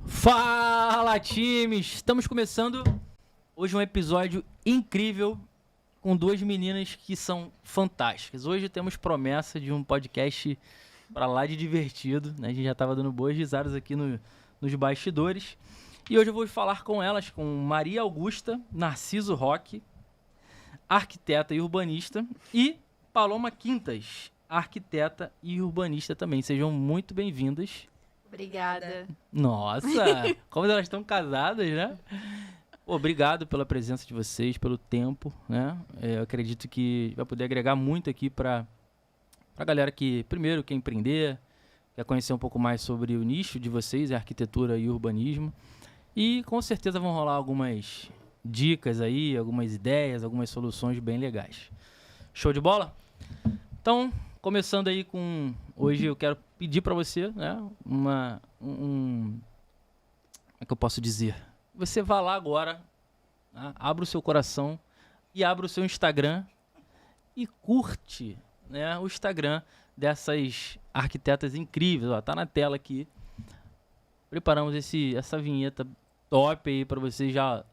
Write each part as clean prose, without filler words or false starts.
Fala, times! Estamos começando hoje um episódio incrível com duas meninas que são fantásticas. Hoje temos promessa de um podcast pra lá de divertido, né? A gente já estava dando boas risadas aqui nos bastidores. E hoje eu vou falar com elas, com Maria Augusta Narciso Roque, arquiteta e urbanista, e Paloma Quintas, arquiteta e urbanista também. Sejam muito bem-vindas. Obrigada. Nossa, como elas estão casadas, né? Pô, obrigado pela presença de vocês, pelo tempo, né? Eu acredito que vai poder agregar muito aqui para a galera que, primeiro, quer empreender, quer conhecer um pouco mais sobre o nicho de vocês, arquitetura e urbanismo. E com certeza vão rolar algumas dicas aí, algumas ideias, algumas soluções bem legais. Show de bola? Então, começando aí com... Hoje eu quero pedir para você, né, como é que eu posso dizer? Você vá lá agora, né, abra o seu coração e abra o seu Instagram e curte, né, o Instagram dessas arquitetas incríveis. Ó, tá na tela aqui. Preparamos essa vinheta top aí para vocês já.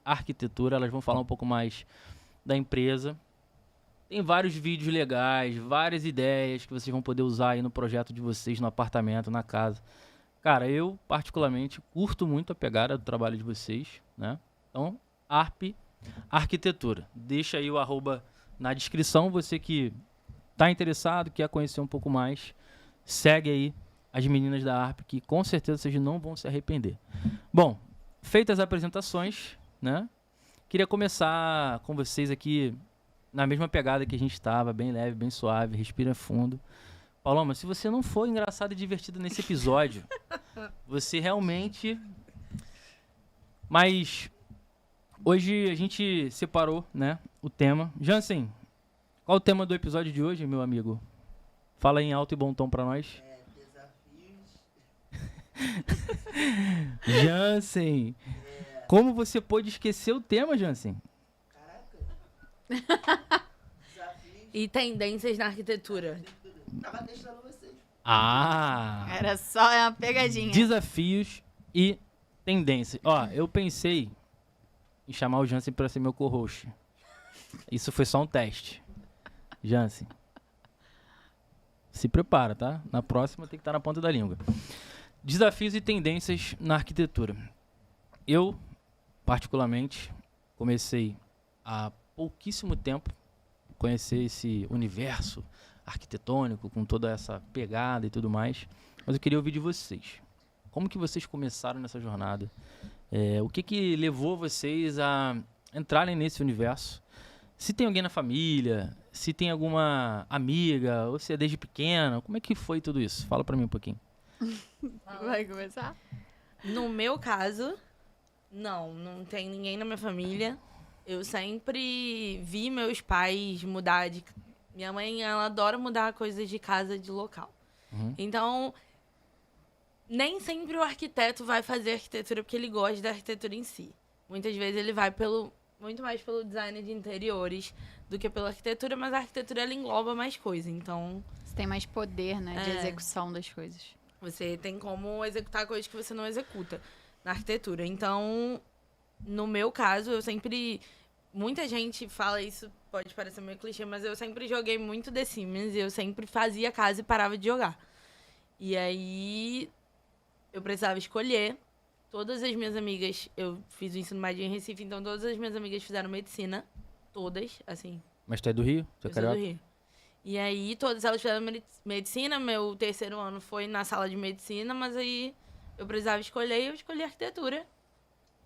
Arquitetura, elas vão falar um pouco mais da empresa. Tem vários vídeos legais, várias ideias que vocês vão poder usar aí no projeto de vocês, no apartamento, na casa. Cara, eu particularmente curto muito a pegada do trabalho de vocês, né? Então, Arquitetura. Deixa aí o arroba na descrição, você que tá interessado, quer conhecer um pouco mais, segue aí as meninas da Arp, que com certeza vocês não vão se arrepender. Bom, feitas as apresentações, né? Queria começar com vocês aqui na mesma pegada que a gente estava, bem leve, bem suave, respira fundo. Paloma, se você não for engraçado e divertido nesse episódio, você realmente... Mas hoje a gente separou, né, o tema. Jansen, qual o tema do episódio de hoje, meu amigo? Fala em alto e bom tom pra nós. Jansen, como você pôde esquecer o tema, Jansen? E tendências na arquitetura. Tava testando vocês. Ah! Era só uma pegadinha. Desafios e tendências. Ó, eu pensei em chamar o Jansen para ser meu co-host. Isso foi só um teste. Jansen, se prepara, tá? Na próxima tem que estar na ponta da língua. Desafios e tendências na arquitetura. Eu, particularmente, comecei há pouquíssimo tempo conhecer esse universo arquitetônico com toda essa pegada e tudo mais, mas eu queria ouvir de vocês. Como que vocês começaram nessa jornada? O que levou vocês a entrarem nesse universo? Se tem alguém na família, se tem alguma amiga, ou se é desde pequena, como é que foi tudo isso? Fala pra mim um pouquinho. Vai começar? No meu caso, não tem ninguém na minha família. Eu sempre vi meus pais mudar de... Minha mãe, ela adora mudar coisas de casa, de local. Uhum. Então, nem sempre o arquiteto vai fazer arquitetura porque ele gosta da arquitetura em si. Muitas vezes ele vai muito mais pelo design de interiores do que pela arquitetura, mas a arquitetura, ela engloba mais coisa. Então, Você tem mais poder, né, de execução das coisas. você tem como executar coisas que você não executa na arquitetura. Então, no meu caso, eu sempre... Muita gente fala isso, pode parecer meio clichê, mas eu sempre joguei muito The Sims e eu sempre fazia casa e parava de jogar. E aí, eu precisava escolher. Todas as minhas amigas... Eu fiz o ensino médio em Recife, então todas as minhas amigas fizeram medicina. Todas, assim. Mas tu é do Rio? Tu é Eu sou do carioca? Rio. E aí, todas elas fizeram medicina. Meu terceiro ano foi na sala de medicina, mas aí eu precisava escolher e eu escolhi arquitetura.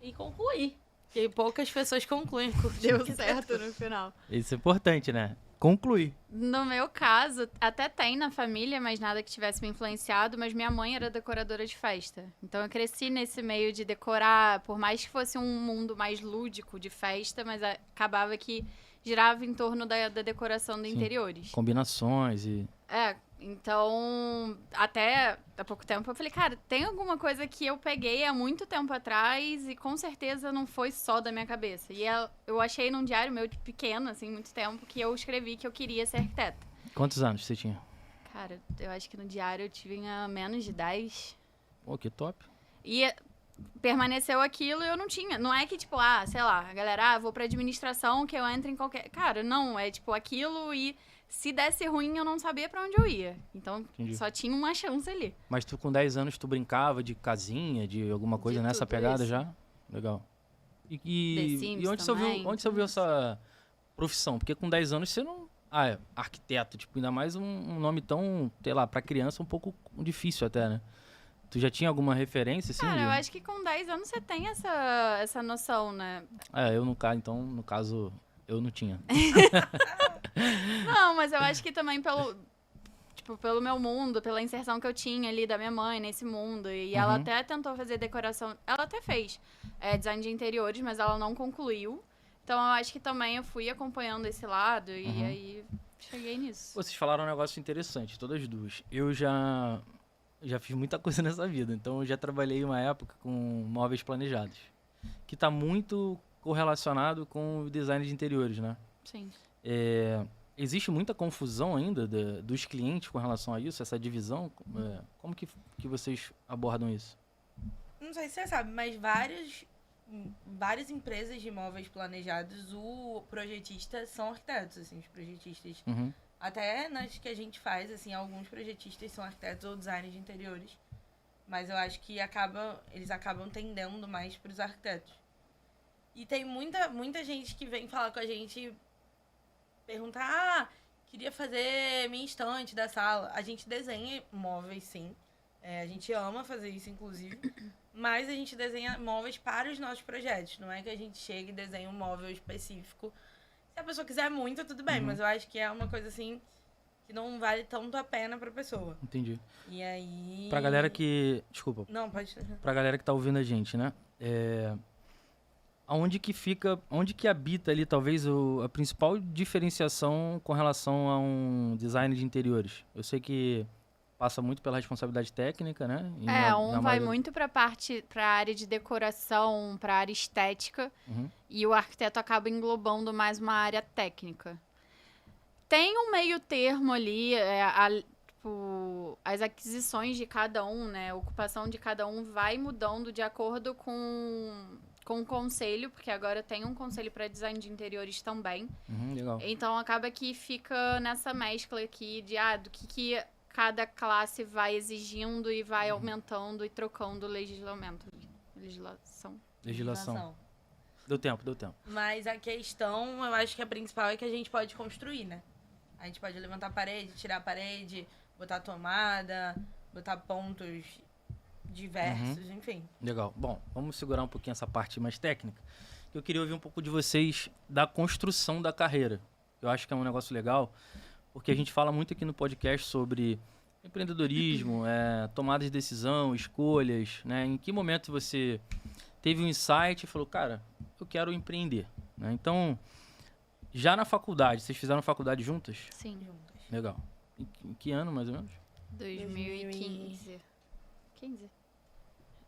E concluí. Porque poucas pessoas concluem curso de Deu arquitetura. certo no final. Isso é importante, né? Concluir. No meu caso, até tem na família, mas nada que tivesse me influenciado, mas minha mãe era decoradora de festa. Então eu cresci nesse meio de decorar, por mais que fosse um mundo mais lúdico de festa, mas acabava que girava em torno da decoração de Sim. interiores. Combinações e... Então, até há pouco tempo eu falei, cara, tem alguma coisa que eu peguei há muito tempo atrás e com certeza não foi só da minha cabeça. E eu achei num diário meu de pequeno, assim, muito tempo, que eu escrevi que eu queria ser arquiteta. Quantos anos você tinha? Cara, eu acho que no diário eu tinha menos de 10. Pô, que top. E permaneceu aquilo e eu não tinha. Não é que, tipo, sei lá, a galera, vou pra administração que eu entro em qualquer... Cara, não, é tipo aquilo e se desse ruim eu não sabia pra onde eu ia. Então, Entendi. só tinha uma chance ali. Mas tu com 10 anos, tu brincava de casinha, de alguma coisa De nessa tudo pegada isso. já? Legal. The E Sims onde também, você tudo viu isso. essa profissão? Porque com 10 anos você não... é arquiteto, tipo, ainda mais um nome tão, sei lá, pra criança um pouco difícil até, né? Tu já tinha alguma referência, assim? Cara, eu acho que com 10 anos você tem essa noção, né? Eu no caso, eu não tinha. Não, mas eu acho que também pelo meu mundo, pela inserção que eu tinha ali da minha mãe nesse mundo. E ela até tentou fazer decoração. Ela até fez design de interiores, mas ela não concluiu. Então eu acho que também eu fui acompanhando esse lado e aí cheguei nisso. Vocês falaram um negócio interessante, todas as duas. Eu já fiz muita coisa nessa vida, então eu já trabalhei uma época com móveis planejados, que está muito correlacionado com o design de interiores, né? Sim. Existe muita confusão ainda dos clientes com relação a isso, essa divisão? Como que vocês abordam isso? Não sei se você sabe, mas várias empresas de imóveis planejados, o projetista são arquitetos, assim, os projetistas. Uhum. Até nas que a gente faz, assim, alguns projetistas são arquitetos ou designers de interiores. Mas eu acho que eles acabam tendendo mais para os arquitetos. E tem muita gente que vem falar com a gente, perguntar, queria fazer minha estante da sala. A gente desenha móveis, sim. A gente ama fazer isso, inclusive. Mas a gente desenha móveis para os nossos projetos. Não é que a gente chega e desenha um móvel específico. Se a pessoa quiser muito, tudo bem. Mas eu acho que é uma coisa, assim, que não vale tanto a pena pra pessoa. Entendi. E aí... Pra galera que... Desculpa. Não, pode... Pra galera que tá ouvindo a gente, né? Onde que habita ali, talvez, a principal diferenciação com relação a um design de interiores? Eu sei que passa muito pela responsabilidade técnica, né? E vai muito pra área de decoração, pra área estética, e o arquiteto acaba englobando mais uma área técnica. Tem um meio termo ali, as aquisições de cada um, né? A ocupação de cada um vai mudando de acordo com o conselho, porque agora tem um conselho para design de interiores também. Legal. Então acaba que fica nessa mescla aqui do que cada classe vai exigindo e vai aumentando e trocando legislação. Deu tempo. Mas a questão, eu acho que a principal é que a gente pode construir, né? A gente pode levantar a parede, tirar a parede, botar tomada, botar pontos diversos, enfim. Legal. Bom, vamos segurar um pouquinho essa parte mais técnica. Eu queria ouvir um pouco de vocês da construção da carreira. Eu acho que é um negócio legal, porque a gente fala muito aqui no podcast sobre empreendedorismo, tomada de decisão, escolhas, né? Em que momento você teve um insight e falou, cara, eu quero empreender, né? Então, já na faculdade, vocês fizeram faculdade juntas? Sim. Legal. Em que ano, mais ou menos? 2015. 15?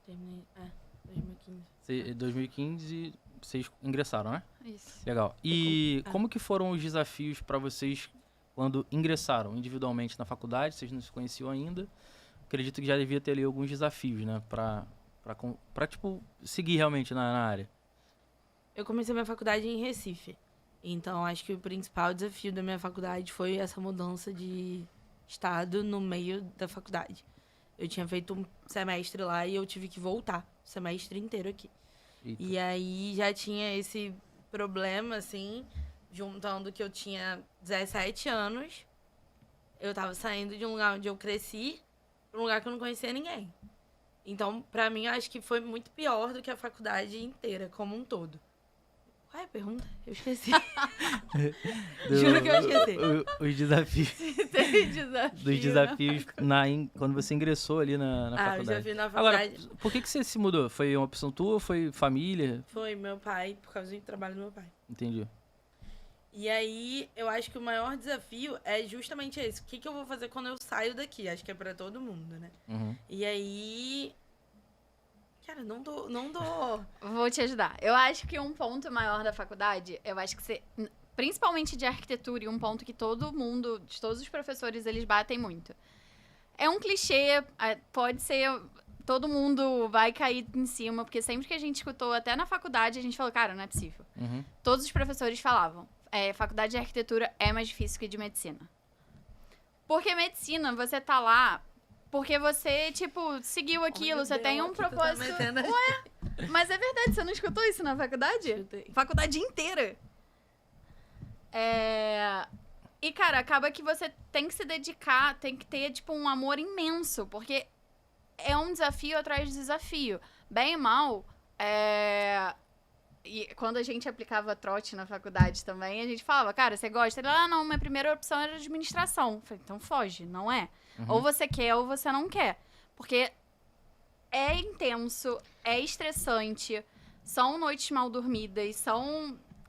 2015. 2015, vocês ingressaram, né? Isso. Legal. E como que foram os desafios para vocês quando ingressaram individualmente na faculdade? Vocês não se conheciam ainda. Acredito que já devia ter ali alguns desafios, né? Pra tipo, seguir realmente na área. Eu comecei minha faculdade em Recife. Então, acho que o principal desafio da minha faculdade foi essa mudança de estado no meio da faculdade. Eu tinha feito um semestre lá e eu tive que voltar o semestre inteiro aqui. Eita. E aí já tinha esse problema, assim, juntando que eu tinha 17 anos. Eu tava saindo de um lugar onde eu cresci pra um lugar que eu não conhecia ninguém. Então, pra mim, eu acho que foi muito pior do que a faculdade inteira, como um todo. Qual é a pergunta? Eu esqueci. Juro que eu esqueci. Os desafios. Tem desafio. Dos desafios quando você ingressou ali na faculdade. O desafio na faculdade. Agora, por que você se mudou? Foi uma opção tua ou foi família? Foi meu pai, por causa do trabalho do meu pai. Entendi. E aí, eu acho que o maior desafio é justamente esse. O que eu vou fazer quando eu saio daqui? Acho que é pra todo mundo, né? E aí... Cara, não dou. Vou te ajudar. Eu acho que um ponto maior da faculdade, eu acho que você... Principalmente de arquitetura, e um ponto que todo mundo, de todos os professores, eles batem muito. É um clichê, pode ser todo mundo vai cair em cima, porque sempre que a gente escutou, até na faculdade, a gente falou, cara, não é possível. Uhum. Todos os professores falavam, faculdade de arquitetura é mais difícil que de medicina. Porque medicina, você tá lá porque você, tipo, seguiu aquilo, você tem um propósito. Ué, mas é verdade, você não escutou isso na faculdade? Escutei. Faculdade inteira. E, cara, acaba que você tem que se dedicar, tem que ter, tipo, um amor imenso, porque é um desafio atrás de desafio. Bem e mal, E quando a gente aplicava trote na faculdade também, a gente falava, cara, você gosta? Ele, não, minha primeira opção era administração. Eu falei, então foge, não é? Uhum. Ou você quer ou você não quer. Porque é intenso, é estressante, são noites mal dormidas,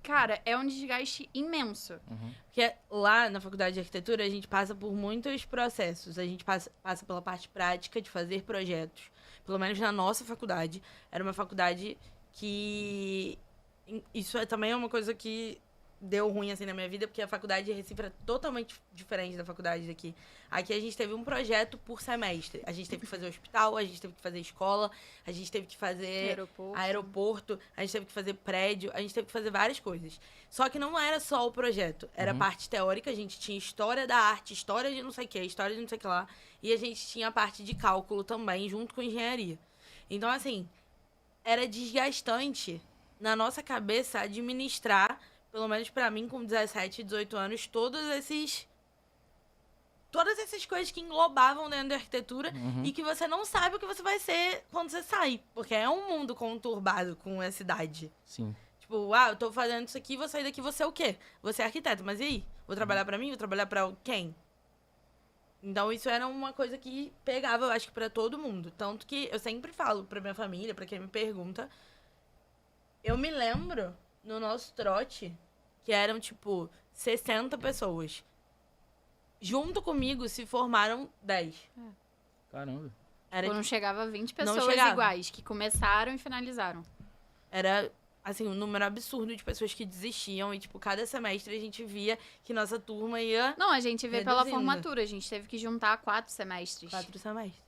Cara, é um desgaste imenso. Uhum. Porque lá na faculdade de arquitetura a gente passa por muitos processos. A gente passa pela parte prática de fazer projetos. Pelo menos na nossa faculdade. Era uma faculdade que... Isso também é uma coisa que deu ruim assim na minha vida, porque a faculdade de Recife era totalmente diferente da faculdade daqui. Aqui a gente teve um projeto por semestre. A gente teve que fazer hospital, a gente teve que fazer escola, a gente teve que fazer aeroporto, a gente teve que fazer prédio, a gente teve que fazer várias coisas. Só que não era só o projeto, era parte teórica, a gente tinha história da arte, história de não sei o que, história de não sei o que lá, e a gente tinha a parte de cálculo também, junto com engenharia. Então, assim, era desgastante na nossa cabeça administrar, pelo menos pra mim, com 17, 18 anos, todas essas coisas que englobavam dentro da arquitetura e que você não sabe o que você vai ser quando você sair. Porque é um mundo conturbado com essa idade. Sim. Tipo, eu tô fazendo isso aqui, vou sair daqui, vou ser o quê? Vou ser arquiteto, mas e aí? Vou trabalhar pra mim? Vou trabalhar pra quem? Então, isso era uma coisa que pegava, eu acho que pra todo mundo. Tanto que eu sempre falo pra minha família, pra quem me pergunta, eu me lembro, no nosso trote, que eram, tipo, 60 pessoas. Junto comigo se formaram 10. Caramba. Era, Não chegava a 20 Não pessoas chegava. iguais, que começaram e finalizaram. era, assim, um número absurdo de pessoas que desistiam. E, tipo, cada semestre a gente via que nossa turma ia Não, a gente vê pela Reduzindo. formatura, a gente teve que juntar 4 semestres. 4 semestres.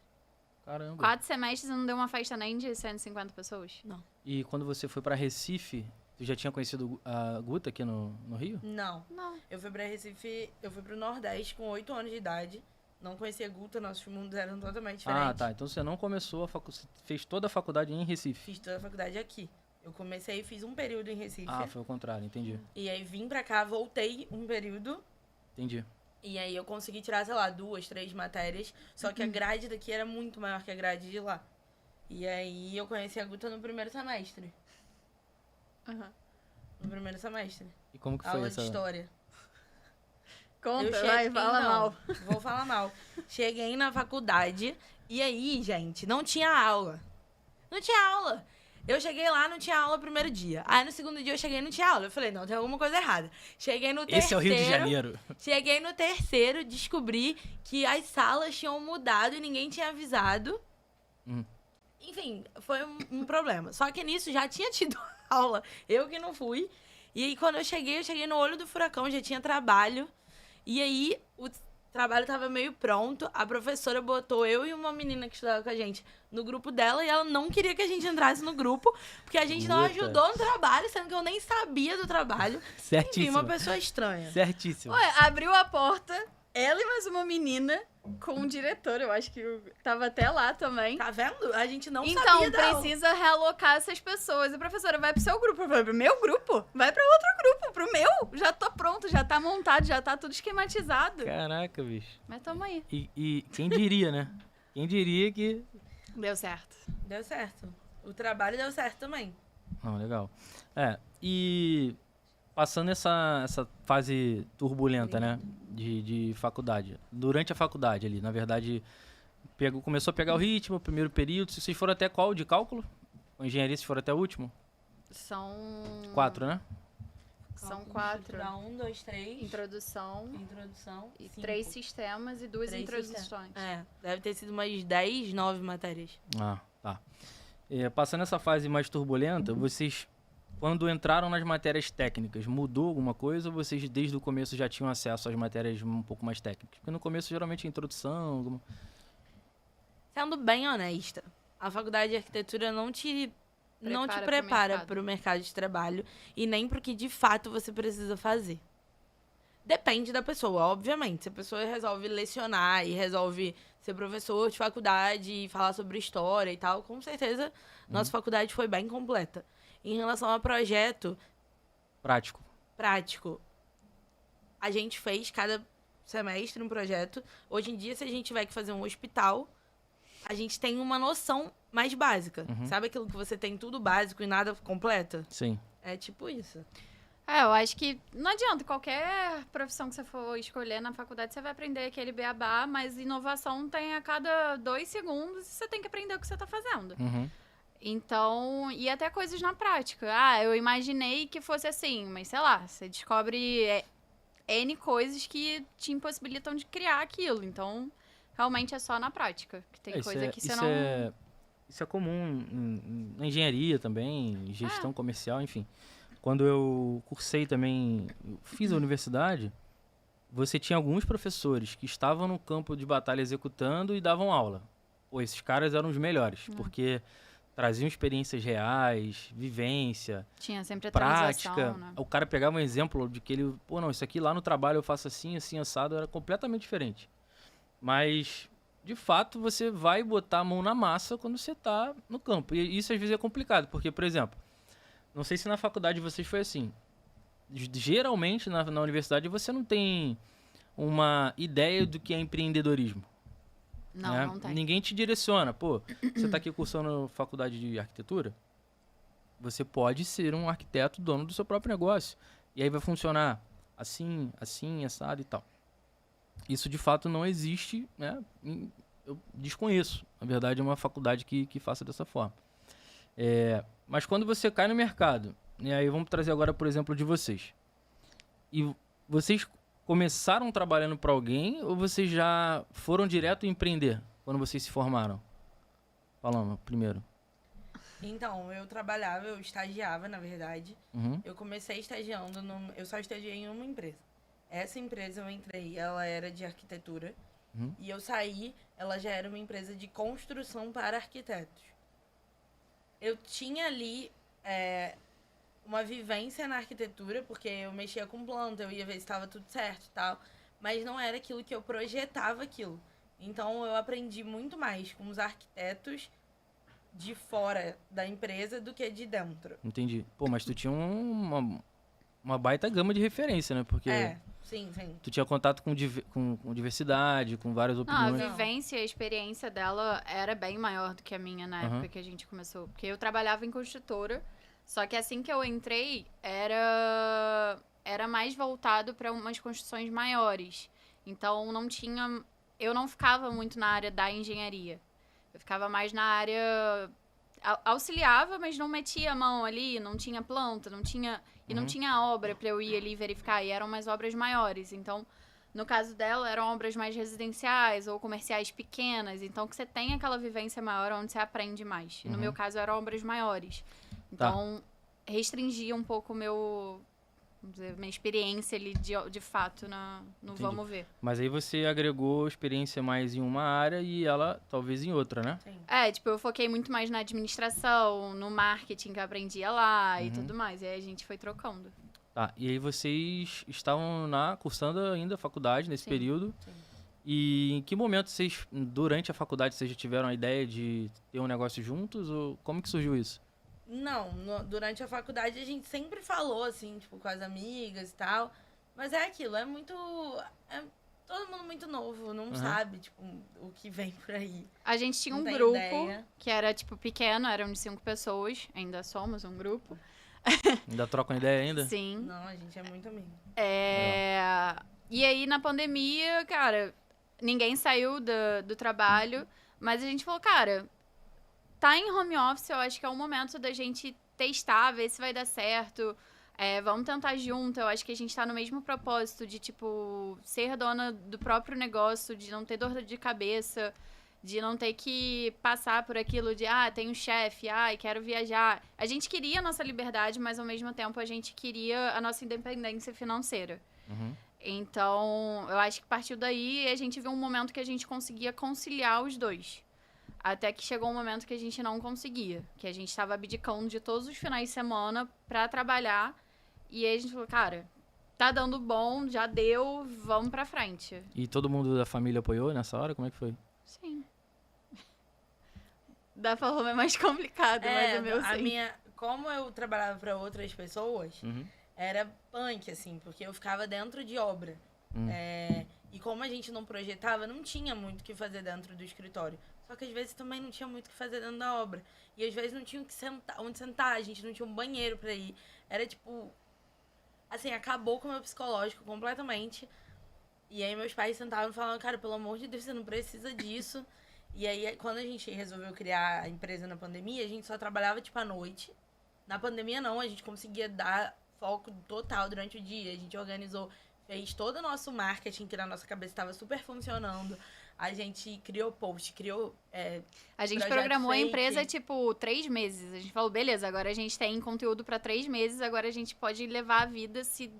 Caramba. 4 semestres e não deu uma festa nem de 150 pessoas. E quando você foi pra Recife, tu já tinha conhecido a Guta aqui no Rio? Não. Não. Eu fui pra Recife, eu fui pro Nordeste com 8 anos de idade. Não conhecia Guta, nossos mundos eram totalmente diferentes. Ah, tá. Então você não começou você fez toda a faculdade em Recife. Fiz toda a faculdade aqui. Eu comecei e fiz um período em Recife. Ah, foi o contrário, entendi. E aí vim pra cá, voltei um período. Entendi. E aí eu consegui tirar, sei lá, 2, 3 matérias. Só que a grade daqui era muito maior que a grade de lá. E aí eu conheci a Guta no primeiro semestre. Uhum. No primeiro semestre. E como que foi Aula essa? de história. Conta, Eu vai, cheguei- fala não, mal. Vou falar mal. Cheguei na faculdade e aí, gente, não tinha aula. Não tinha aula. Eu cheguei lá, não tinha aula no primeiro dia. Aí no segundo dia eu cheguei e não tinha aula. Eu falei, não, tem alguma coisa errada. Cheguei no terceiro. Esse é o Rio de Janeiro. Cheguei no terceiro, descobri que as salas tinham mudado e ninguém tinha avisado. Enfim, foi um problema. Só que nisso já tinha tido aula. Eu que não fui. E aí, quando eu cheguei no olho do furacão, já tinha trabalho. E aí, o trabalho tava meio pronto. A professora botou eu e uma menina que estudava com a gente no grupo dela e ela não queria que a gente entrasse no grupo, porque a gente não Puta. ajudou no trabalho, sendo que eu nem sabia do trabalho. Enfim, Certíssimo. uma pessoa estranha. Certíssimo. Ué, abriu a porta, ela e mais uma menina com o diretor, eu acho que tava até lá também. Tá vendo? A gente não Então, sabia da aula. precisa realocar essas pessoas. A professora vai pro seu grupo. Eu falei, pro meu grupo? Vai pra outro grupo, pro meu. Já tô pronto, já tá montado, já tá tudo esquematizado. Caraca, bicho. Mas tamo aí. E quem diria, né? Quem diria que... Deu certo. Deu certo. O trabalho deu certo também. Não, legal. E passando essa fase turbulenta, né? De faculdade. Durante a faculdade ali, na verdade, começou a pegar o ritmo, primeiro período. Vocês foram até qual de cálculo? Com engenharia, vocês foram até o último? São... 4, né? São 4. 1, 2, 3. Introdução Introdução. e 5. 3 sistemas e 2 3 introduções. Deve ter sido umas 10, 9 matérias. Ah, tá. Passando essa fase mais turbulenta, vocês, quando entraram nas matérias técnicas, mudou alguma coisa ou vocês desde o começo já tinham acesso às matérias um pouco mais técnicas? Porque no começo geralmente é introdução, Sendo bem honesta, a faculdade de arquitetura não te Prepara pro prepara mercado. para o mercado de trabalho e nem para o que de fato você precisa fazer. Depende da pessoa, obviamente. Se a pessoa resolve lecionar e resolve ser professor de faculdade e falar sobre história e tal, com certeza nossa faculdade foi bem completa. Em relação a projeto Prático. prático, a gente fez cada semestre um projeto. Hoje em dia, se a gente tiver que fazer um hospital, a gente tem uma noção mais básica. Sabe aquilo que você tem tudo básico e nada completa? Sim. É tipo isso. Eu acho que não adianta, qualquer profissão que você for escolher na faculdade, você vai aprender aquele beabá, mas inovação tem a cada 2 segundos e você tem que aprender o que você tá fazendo. Uhum. Então, e até coisas na prática. Eu imaginei que fosse assim, mas sei lá, você descobre N coisas que te impossibilitam de criar aquilo. Então, realmente é só na prática. Que tem coisa que você não... Isso é comum na engenharia também, em gestão comercial, enfim. Quando eu cursei também, eu fiz a universidade, você tinha alguns professores que estavam no campo de batalha executando e davam aula. Pô, esses caras eram os melhores, porque traziam experiências reais, vivência, Tinha sempre a prática. transição, né? O cara pegava um exemplo de que ele, pô, não, isso aqui lá no trabalho eu faço assim, assim, assado, era completamente diferente. Mas, de fato, você vai botar a mão na massa quando você tá no campo. E isso às vezes é complicado, porque, por exemplo, não sei se na faculdade de vocês foi assim. Geralmente, na universidade, você não tem uma ideia do que é empreendedorismo. Não, né? não tem. Ninguém te direciona. Pô, você tá aqui cursando faculdade de arquitetura? Você pode ser um arquiteto dono do seu próprio negócio. E aí vai funcionar assim, assim, assado e tal. Isso, de fato, não existe, né? Eu desconheço. Na verdade, é uma faculdade que faça dessa forma. Mas quando você cai no mercado, e aí vamos trazer agora, por exemplo, de vocês. E vocês começaram trabalhando para alguém ou vocês já foram direto empreender quando vocês se formaram? Falando primeiro. Então, eu estagiava, na verdade. Uhum. Eu comecei estagiando, eu só estagiei em uma empresa. Essa empresa eu entrei, ela era de arquitetura. Uhum. E eu saí, ela já era uma empresa de construção para arquitetos. Eu tinha ali uma vivência na arquitetura, porque eu mexia com planta, eu ia ver se estava tudo certo e tal. Mas não era aquilo que eu projetava aquilo. Então, eu aprendi muito mais com os arquitetos de fora da empresa do que de dentro. Entendi. Pô, mas tu tinha uma baita gama de referência, né? Porque Sim. tu tinha contato com diversidade, com várias Não, opiniões. a vivência e a experiência dela era bem maior do que a minha na época que a gente começou. Porque eu trabalhava em construtora, só que assim que eu entrei, era mais voltado para umas construções maiores. Então, eu não ficava muito na área da engenharia. Eu ficava mais na área... Auxiliava, mas não metia a mão ali, não tinha planta, não tinha obra para eu ir ali verificar. E eram umas obras maiores. Então, no caso dela, eram obras mais residenciais ou comerciais pequenas. Então, que você tem aquela vivência maior onde você aprende mais. E no meu caso, eram obras maiores. Então, restringia um pouco minha experiência ali de fato no Entendi. vamos ver. Mas aí você agregou experiência mais em uma área e ela talvez em outra, né? Sim. Eu foquei muito mais na administração, no marketing que eu aprendia lá e tudo mais. E aí a gente foi trocando. Tá, e aí vocês estavam cursando ainda a faculdade nesse Sim, período. sim. E em que momento vocês, durante a faculdade, vocês já tiveram a ideia de ter um negócio juntos? Ou como que surgiu isso? Não, durante a faculdade a gente sempre falou, assim, tipo, com as amigas e tal. Mas é aquilo, é todo mundo muito novo, não sabe, tipo, o que vem por aí. A gente tinha Não um tem grupo ideia. que era, tipo, pequeno, eram de 5 pessoas. Ainda somos um grupo. Ainda trocam ideia ainda? Sim. Não, a gente é muito amigo. E aí, na pandemia, cara, ninguém saiu do trabalho. Mas a gente falou, cara, tá em home office, eu acho que é o momento da gente testar, ver se vai dar certo. Vamos tentar junto. Eu acho que a gente tá no mesmo propósito de, tipo, ser dona do próprio negócio, de não ter dor de cabeça, de não ter que passar por aquilo de, tem um chefe, quero viajar. A gente queria a nossa liberdade, mas ao mesmo tempo a gente queria a nossa independência financeira. Uhum. Então, eu acho que partiu daí a gente viu um momento que a gente conseguia conciliar os dois. Até que chegou um momento que a gente não conseguia. Que a gente tava abdicando de todos os finais de semana pra trabalhar. E aí a gente falou, cara, tá dando bom, já deu, vamos pra frente. E todo mundo da família apoiou nessa hora? Como é que foi? Sim. Da forma é mais complicado, mas o meu sim. Como eu trabalhava pra outras pessoas, era punk, assim, porque eu ficava dentro de obra. E como a gente não projetava, não tinha muito o que fazer dentro do escritório. Só que às vezes também não tinha muito o que fazer dentro da obra. E às vezes não tinha onde sentar, a gente não tinha um banheiro pra ir. Era tipo... Assim, acabou com o meu psicológico completamente. E aí meus pais sentavam e falavam, cara, pelo amor de Deus, você não precisa disso. E aí, quando a gente resolveu criar a empresa na pandemia, a gente só trabalhava, tipo, à noite. Na pandemia, não, a gente conseguia dar foco total durante o dia. A gente organizou, fez todo o nosso marketing, que na nossa cabeça estava super funcionando. A gente criou post, criou a gente projeto programou fake. a empresa, tipo, 3 meses. A gente falou, beleza, agora a gente tem conteúdo pra 3 meses, agora a gente pode levar a vida se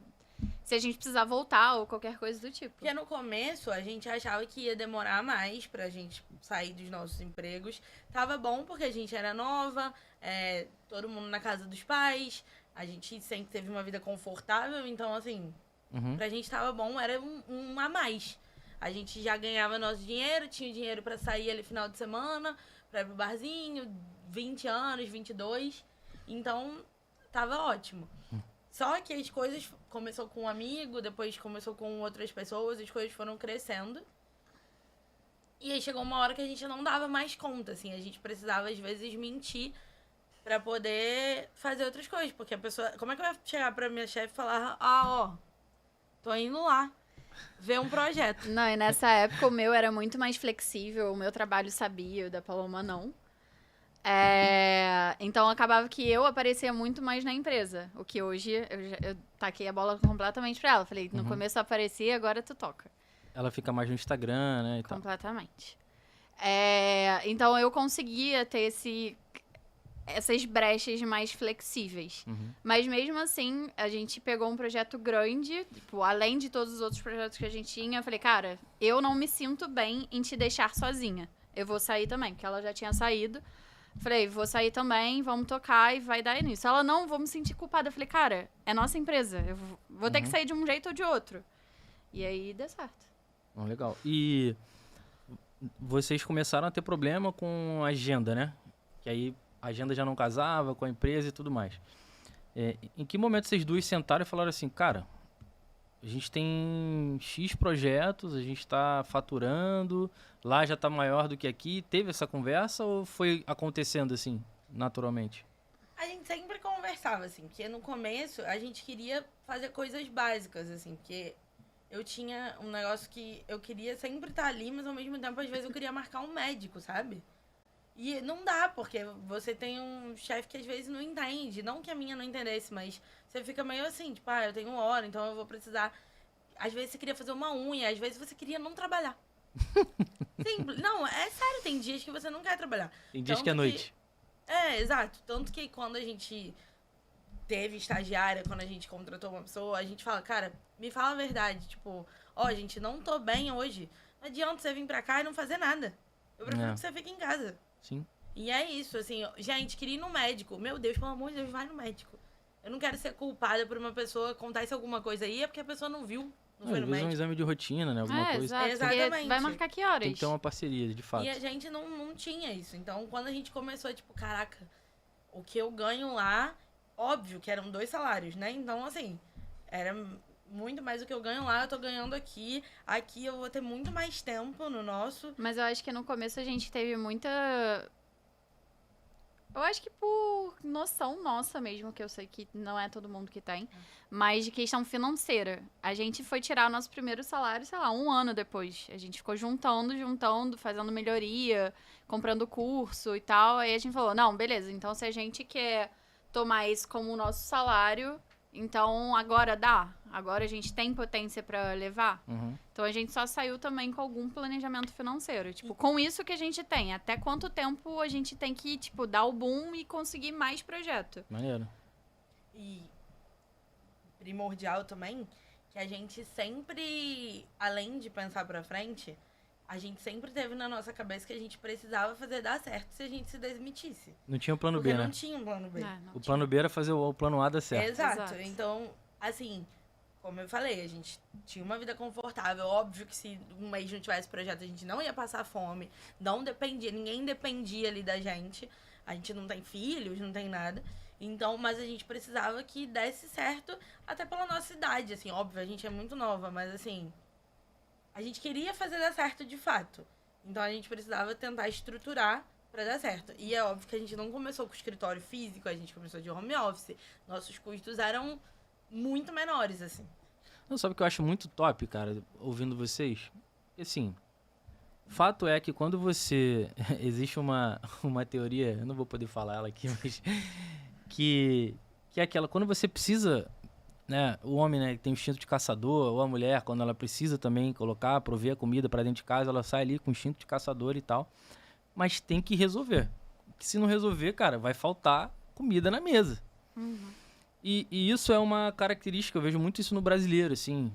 a gente precisar voltar ou qualquer coisa do tipo. Porque no começo, a gente achava que ia demorar mais pra gente sair dos nossos empregos. Tava bom porque a gente era nova, todo mundo na casa dos pais, a gente sempre teve uma vida confortável, então, assim, pra gente tava bom, era um a mais. A gente já ganhava nosso dinheiro, tinha dinheiro pra sair ali final de semana, pra ir pro barzinho, 20 anos, 22. Então, tava ótimo. Só que as coisas começou com um amigo, depois começou com outras pessoas, as coisas foram crescendo. E aí chegou uma hora que a gente não dava mais conta, assim. A gente precisava, às vezes, mentir pra poder fazer outras coisas. Porque a pessoa... Como é que eu ia chegar pra minha chefe e falar, tô indo lá ver um projeto? Não, e nessa época o meu era muito mais flexível, o meu trabalho sabia, o da Paloma não. Então acabava que eu aparecia muito mais na empresa. O que hoje eu taquei a bola completamente pra ela. Falei, no começo eu aparecia, agora tu toca. Ela fica mais no Instagram, né? E tal. Completamente. Então eu conseguia ter essas brechas mais flexíveis. Mas mesmo assim, a gente pegou um projeto grande, tipo, além de todos os outros projetos que a gente tinha, eu falei, cara, eu não me sinto bem em te deixar sozinha. Eu vou sair também, porque ela já tinha saído. Falei, vou sair também, vamos tocar e vai dar nisso. Ela, não, vou me sentir culpada. Eu falei, cara, é nossa empresa, eu vou ter que sair de um jeito ou de outro. E aí, deu certo. Legal. E vocês começaram a ter problema com a agenda, né? Que aí a agenda já não casava com a empresa e tudo mais. Em que momento vocês duas sentaram e falaram assim, cara, a gente tem X projetos, a gente está faturando, lá já está maior do que aqui. Teve essa conversa ou foi acontecendo assim, naturalmente? A gente sempre conversava, assim, porque no começo a gente queria fazer coisas básicas, assim, porque eu tinha um negócio que eu queria sempre estar ali, mas ao mesmo tempo, às vezes, eu queria marcar um médico, sabe? E não dá, porque você tem um chefe que às vezes não entende. Não que a minha não entendesse, mas você fica meio assim, tipo, eu tenho hora, então eu vou precisar. Às vezes você queria fazer uma unha, às vezes você queria não trabalhar. Simples. Não, é sério, tem dias que você não quer trabalhar. Tem dias que é noite. Exato. Tanto que quando a gente teve estagiária, quando a gente contratou uma pessoa, a gente fala, cara, me fala a verdade. Tipo, gente, não tô bem hoje. Não adianta você vir pra cá e não fazer nada. Eu prefiro que você fique em casa. Sim. E é isso, assim, gente, queria ir no médico. Meu Deus, pelo amor de Deus, vai no médico. Eu não quero ser culpada por uma pessoa acontece alguma coisa aí, é porque a pessoa não viu, não foi no médico. Um exame de rotina, né? Alguma coisa. Exato. Exatamente. Vai marcar que horas? Tem que ter uma parceria, de fato. E a gente não tinha isso. Então, quando a gente começou, tipo, caraca, o que eu ganho lá, óbvio que eram 2 salários, né? Então, assim, era muito mais do que eu ganho lá, eu tô ganhando aqui. Aqui eu vou ter muito mais tempo no nosso. Mas eu acho que no começo a gente teve muita... Eu acho que por noção nossa mesmo, que eu sei que não é todo mundo que tem, mas de questão financeira. A gente foi tirar o nosso primeiro salário, sei lá, 1 ano depois. A gente ficou juntando, fazendo melhoria, comprando curso e tal. Aí a gente falou, não, beleza, então se a gente quer tomar isso como o nosso salário, então agora dá. Agora a gente tem potência pra levar. Então a gente só saiu também com algum planejamento financeiro. Tipo, com isso que a gente tem. Até quanto tempo a gente tem que, tipo, dar o boom e conseguir mais projeto. Maneiro. E primordial também, que a gente sempre, além de pensar pra frente, a gente sempre teve na nossa cabeça que a gente precisava fazer dar certo se a gente se demitisse. Não tinha um plano Porque B, né? não tinha um plano B. Não O tinha. plano B era fazer o plano A dar certo. Exato. Exato. Então, assim, como eu falei, a gente tinha uma vida confortável. Óbvio que se um mês não tivesse projeto, a gente não ia passar fome. Não dependia, ninguém dependia ali da gente. A gente não tem filhos, não tem nada. Então, mas a gente precisava que desse certo até pela nossa idade, assim. Óbvio, a gente é muito nova, mas assim, a gente queria fazer dar certo de fato. Então a gente precisava tentar estruturar pra dar certo. E é óbvio que a gente não começou com escritório físico, a gente começou de home office. Nossos custos eram muito menores, assim. Não, sabe o que eu acho muito top, cara, ouvindo vocês? Assim, fato é que quando você... Existe uma teoria, eu não vou poder falar ela aqui, mas... Que é aquela... Quando você precisa... Né, o homem, né, tem o instinto de caçador, ou a mulher, quando ela precisa também colocar, prover a comida pra dentro de casa, ela sai ali com o instinto de caçador e tal. Mas tem que resolver. Porque se não resolver, cara, vai faltar comida na mesa. E isso é uma característica, eu vejo muito isso no brasileiro, assim,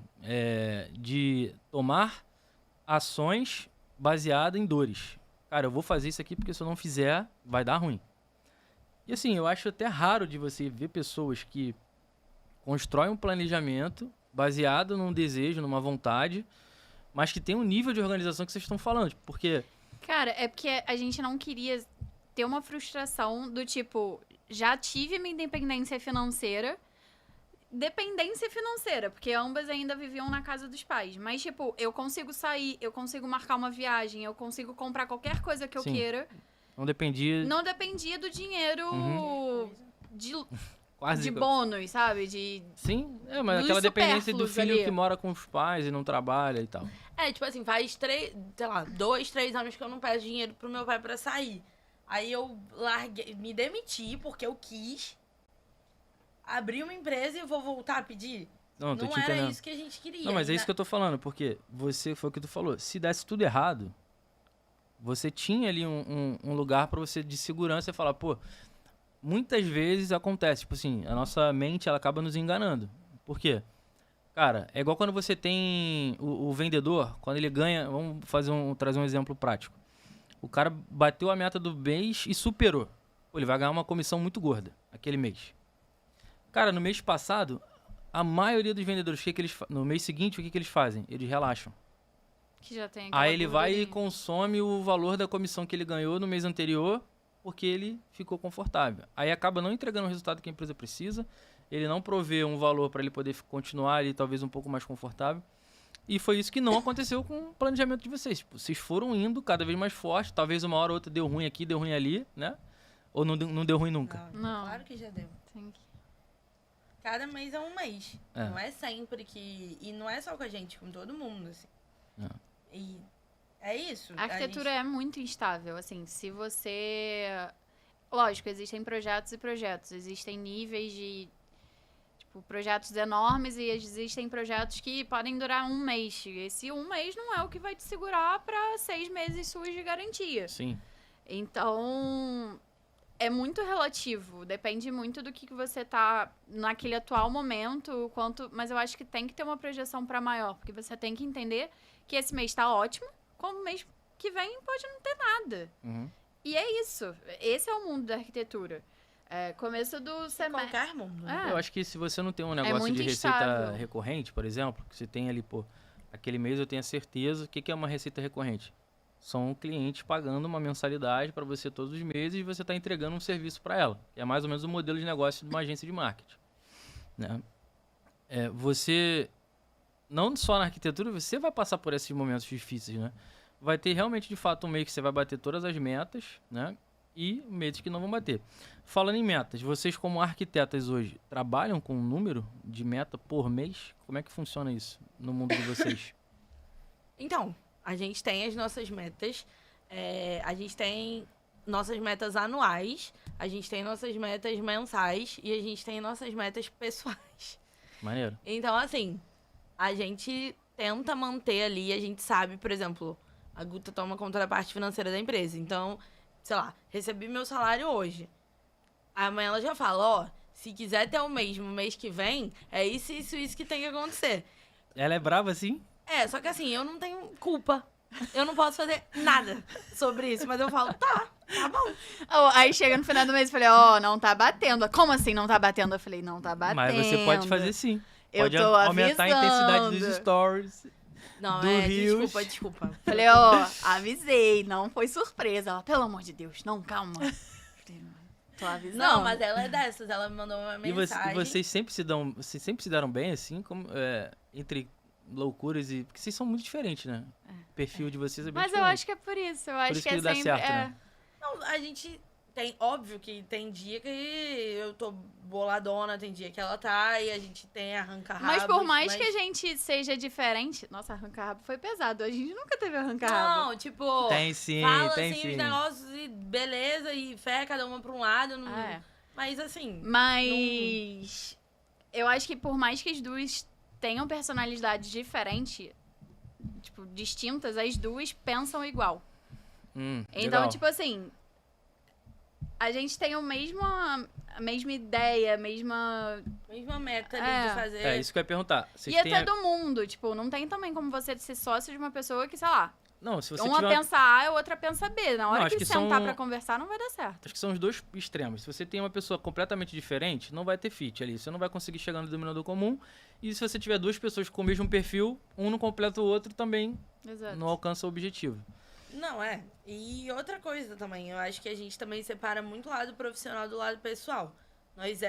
de tomar ações baseadas em dores. Cara, eu vou fazer isso aqui porque se eu não fizer, vai dar ruim. E assim, eu acho até raro de você ver pessoas que constroem um planejamento baseado num desejo, numa vontade, mas que tem um nível de organização que vocês estão falando. Porque, Cara, é porque a gente não queria ter uma frustração do tipo, já tive minha independência financeira, dependência financeira, porque ambas ainda viviam na casa dos pais. Mas, tipo, eu consigo sair, eu consigo marcar uma viagem, eu consigo comprar qualquer coisa que eu Sim. queira. não dependia Não dependia do dinheiro de quase... bônus, sabe? De Sim, mas dos aquela dependência do supérfluos filho ali. que mora com os pais e não trabalha e tal. Tipo assim, faz 2, 3 anos que eu não peço dinheiro pro meu pai pra sair. Aí eu larguei, me demiti porque eu quis abrir uma empresa e vou voltar a pedir. Não, tô Não te era entendendo. isso que a gente queria. Não, mas é isso que eu tô falando, porque você, foi o que tu falou, se desse tudo errado, você tinha ali um lugar pra você de segurança e falar, pô, muitas vezes acontece, tipo assim, a nossa mente, ela acaba nos enganando. Por quê? Cara, é igual quando você tem o vendedor, quando ele ganha, vamos trazer um exemplo prático. O cara bateu a meta do mês e superou. Pô, ele vai ganhar uma comissão muito gorda aquele mês. Cara, no mês passado, a maioria dos vendedores, no mês seguinte, o que eles fazem? Eles relaxam. que já tem aquela Aí ele vai e gordurinha. consome o valor da comissão que ele ganhou no mês anterior, porque ele ficou confortável. Aí acaba não entregando o resultado que a empresa precisa, ele não provê um valor para ele poder continuar ali, talvez um pouco mais confortável. E foi isso que não aconteceu com o planejamento de vocês. Tipo, vocês foram indo cada vez mais forte, talvez uma hora ou outra deu ruim aqui, deu ruim ali, né? Ou não deu ruim nunca. Não. Claro que já deu. Tem que- Cada mês é um mês. É. Não é sempre que... E não é só com a gente, com todo mundo, assim. É. E é isso. A arquitetura é muito instável, assim, se você... Lógico, existem projetos e projetos, existem níveis de... Tipo, projetos enormes e existem projetos que podem durar um mês. Esse um mês não é o que vai te segurar para 6 meses suas de garantia. Sim. Então, é muito relativo. Depende muito do que você tá naquele atual momento, mas eu acho que tem que ter uma projeção para maior, porque você tem que entender que esse mês tá ótimo, como o mês que vem pode não ter nada. Uhum. E é isso. Esse é o mundo da arquitetura. Começo do semestre. Qualquer mundo. né? Eu acho que se você não tem um negócio muito de receita instável. recorrente, por exemplo, que você tem ali, pô, aquele mês eu tenho a certeza, o que é uma receita recorrente? São clientes pagando uma mensalidade para você todos os meses e você está entregando um serviço para ela. É mais ou menos o modelo de negócio de uma agência de marketing. Né? Você, não só na arquitetura, você vai passar por esses momentos difíceis, né? Vai ter realmente, de fato, um mês que você vai bater todas as metas, né? E meses que não vão bater. Falando em metas, vocês como arquitetas hoje, trabalham com um número de meta por mês? Como é que funciona isso no mundo de vocês? Então, a gente tem as nossas metas. A gente tem nossas metas anuais, a gente tem nossas metas mensais e a gente tem nossas metas pessoais. Maneiro. Então, assim, a gente tenta manter ali, a gente sabe, por exemplo, a Guta toma conta da parte financeira da empresa. Então, sei lá, recebi meu salário hoje. Amanhã ela já fala, ó, se quiser ter o mesmo mês que vem, é isso que tem que acontecer. Ela é brava assim? Só que assim, eu não tenho culpa. Eu não posso fazer nada sobre isso, mas eu falo, tá bom. Aí chega no final do mês e falei, ó, não tá batendo. Como assim não tá batendo? Eu falei, não tá batendo. Mas você pode fazer sim. Eu Pode tô aumentar a intensidade avisando. dos stories. Não, Do Rios. desculpa. Falei, ó, avisei, não foi surpresa. Ela, pelo amor de Deus, não, calma. Falei, tô avisando. Não, mas ela é dessas, ela me mandou uma E mensagem. vocês sempre se deram bem, assim, como, entre loucuras e... Porque vocês são muito diferentes, né? O perfil de vocês é bem Mas eu diferente. acho que é por isso. Eu acho isso que que é dá sempre. certo, né? Não, a gente tem, óbvio que tem dia que eu tô boladona, tem dia que ela tá, e a gente tem arranca-rabos. Mas por mais que a gente seja diferente. Nossa, arranca-rabo foi pesado. A gente nunca teve arranca-rabo. Não, tipo... Tem sim, fala tem assim sim. os negócios e beleza, e fé, cada uma pra um lado. Não... É. Mas assim... Mas eu acho que por mais que as duas tenham personalidades diferentes, tipo, distintas, as duas pensam igual. Então, legal. tipo assim, a gente tem a mesma ideia, a mesma... Mesma meta ali É. de fazer... É, isso que eu ia perguntar. Vocês E têm até do mundo, tipo, não tem também como você ser sócio de uma pessoa que, sei lá, Não, se você uma tiver... pensa A e a outra pensa B. Na hora acho que que sentar são- pra conversar, não vai dar certo. Acho que são os dois extremos. Se você tem uma pessoa completamente diferente, não vai ter fit ali. Você não vai conseguir chegar no denominador comum. E se você tiver duas pessoas com o mesmo perfil, um não completa o outro, também Exato. não alcança o objetivo. Não, é. E outra coisa também, eu acho que a gente também separa muito o lado profissional do lado pessoal. Nós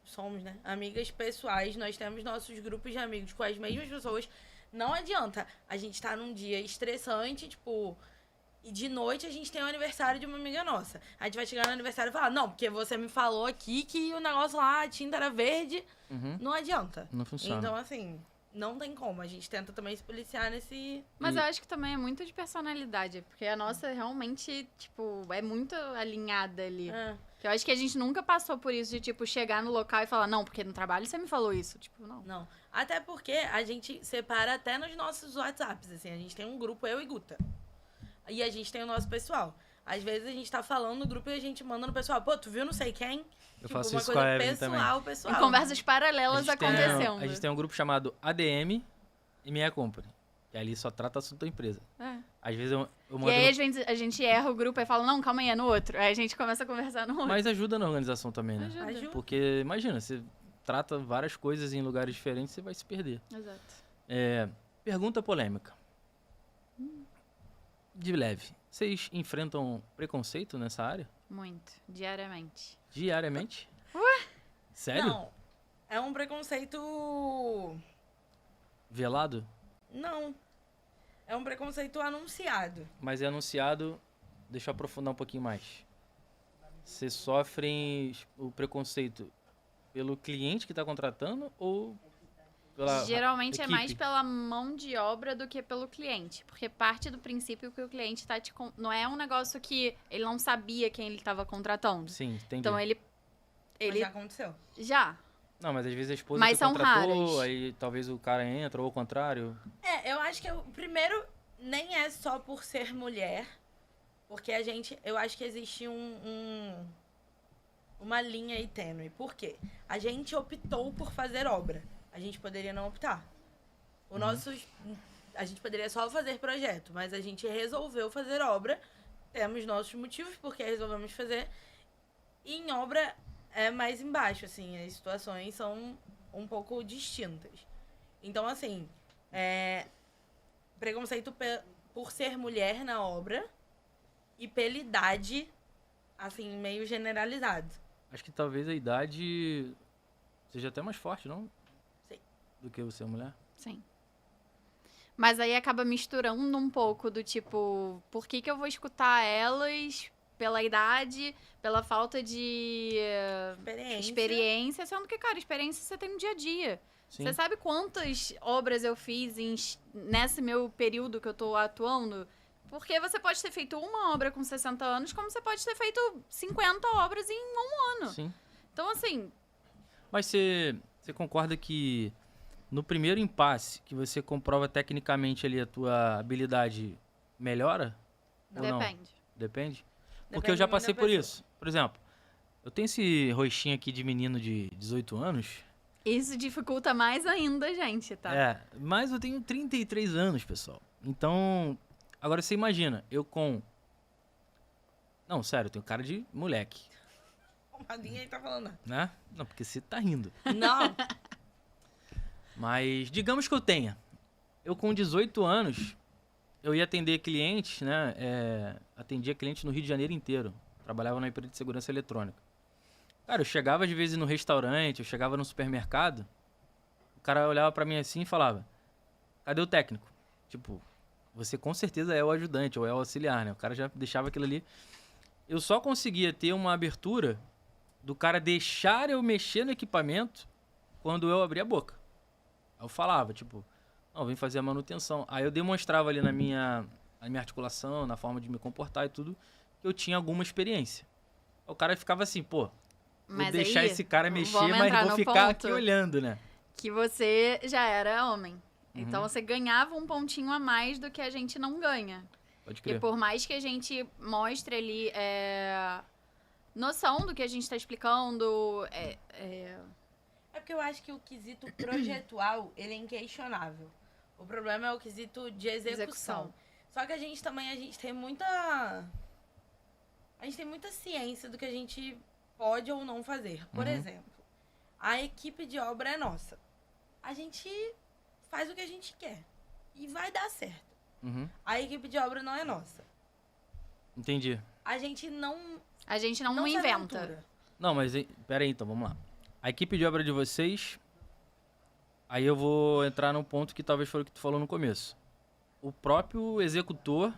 somos, né, amigas pessoais, nós temos nossos grupos de amigos com as mesmas pessoas. Não adianta a gente tá num dia estressante, tipo, e de noite a gente tem o aniversário de uma amiga nossa. A gente vai chegar no aniversário e falar, não, porque você me falou aqui que o negócio lá, a tinta era verde. Não adianta. Não funciona. Então, assim, não tem como. A gente tenta também se policiar nesse... Mas eu acho que também é muito de personalidade, porque a nossa realmente, tipo, é muito alinhada ali. É. Que eu acho que a gente nunca passou por isso de, tipo, chegar no local e falar, não, porque no trabalho você me falou isso. Tipo, não. Não. Até porque a gente separa até nos nossos WhatsApps, assim. A gente tem um grupo, eu e Guta. E a gente tem o nosso pessoal. Às vezes a gente tá falando no grupo e a gente manda no pessoal, pô, tu viu não sei quem? Eu faço uma isso com a coisa Evelyn também. pessoal. Em conversas paralelas A acontecendo. gente tem um grupo chamado ADM e Minha Company. E ali só trata assunto da empresa. É. Às vezes eu E mando... aí, às vezes, a gente erra o grupo e fala, não, calma aí, é no outro. Aí a gente começa a conversar no outro. Mas ajuda na organização também, né? Ajuda. Porque, imagina, você trata várias coisas em lugares diferentes, você vai se perder. Exato. Pergunta polêmica. De leve. Vocês enfrentam preconceito nessa área? Muito. Diariamente. Diariamente? Sério? Não. É um preconceito... Velado? Não. É um preconceito anunciado. Mas é anunciado... Deixa eu aprofundar um pouquinho mais. Vocês sofrem o preconceito pelo cliente que está contratando ou pela Geralmente equipe? é mais pela mão de obra do que pelo cliente. Porque parte do princípio que o cliente tá não é um negócio que ele não sabia quem ele estava contratando. Sim, entendi. Então ele Mas já aconteceu. já. Não, mas às vezes a esposa Mas que são contratou, raras. aí talvez o cara entra, ou o contrário. É, eu acho que o primeiro nem é só por ser mulher, porque eu acho que existe uma linha aí tênue. Por quê? A gente optou por fazer obra. A gente poderia não optar. A gente poderia só fazer projeto, mas a gente resolveu fazer obra. Temos nossos motivos porque resolvemos fazer. E em obra é mais embaixo, assim, as situações são um pouco distintas. Então, assim, preconceito por ser mulher na obra e pela idade, assim, meio generalizado. Acho que talvez a idade seja até mais forte, não? Sim. Do que você, mulher. Sim. Mas aí acaba misturando um pouco do tipo, por que eu vou escutar elas pela idade, pela falta de experiência, sendo que, cara, experiência você tem no dia a dia. Sim. Você sabe quantas obras eu fiz nesse meu período que eu tô atuando? Porque você pode ter feito uma obra com 60 anos, como você pode ter feito 50 obras em um ano. Sim. Então, assim, Mas você concorda que no primeiro impasse, que você comprova tecnicamente ali a tua habilidade, melhora? Ou não? depende. Depende? Porque Depende eu já muito da passei por pessoa. isso. Por exemplo, eu tenho esse rostinho aqui de menino de 18 anos. Isso dificulta mais ainda, gente, tá? Mas eu tenho 33 anos, pessoal. Então, Agora você imagina, eu com... Não, sério, eu tenho cara de moleque, O Madinha aí tá falando nada. né? Não, porque você tá rindo. Não. Mas digamos que eu tenha. Eu com 18 anos, eu ia atender clientes, né? Atendia clientes no Rio de Janeiro inteiro. Trabalhava na empresa de segurança eletrônica. Cara, eu chegava às vezes no restaurante, eu chegava no supermercado, o cara olhava pra mim assim e falava, cadê o técnico? Tipo, você com certeza é o ajudante ou é o auxiliar, né? O cara já deixava aquilo ali. Eu só conseguia ter uma abertura do cara deixar eu mexer no equipamento quando eu abria a boca. Aí eu falava, tipo, não, vem fazer a manutenção. Aí eu demonstrava ali na minha articulação, na forma de me comportar e tudo, que eu tinha alguma experiência. O cara ficava assim, pô, vou Mas deixar aí, esse cara mexer, vamos mas entrar vou no ficar ponto aqui olhando, né? que você já era homem. Então você ganhava um pontinho a mais do que a gente não ganha. Pode E crer. por mais que a gente mostre ali noção do que a gente está explicando, É porque eu acho que o quesito projetual, ele é inquestionável. O problema é o quesito de execução. Só que a gente tem muita... A gente tem muita ciência do que a gente pode ou não fazer. Por exemplo, a equipe de obra é nossa. A gente faz o que a gente quer. E vai dar certo. Uhum. A equipe de obra não é nossa. Entendi. A gente não se inventa. aventura. Não, mas pera aí então, vamos lá. A equipe de obra de vocês, aí eu vou entrar num ponto que talvez foi o que tu falou no começo. O próprio executor,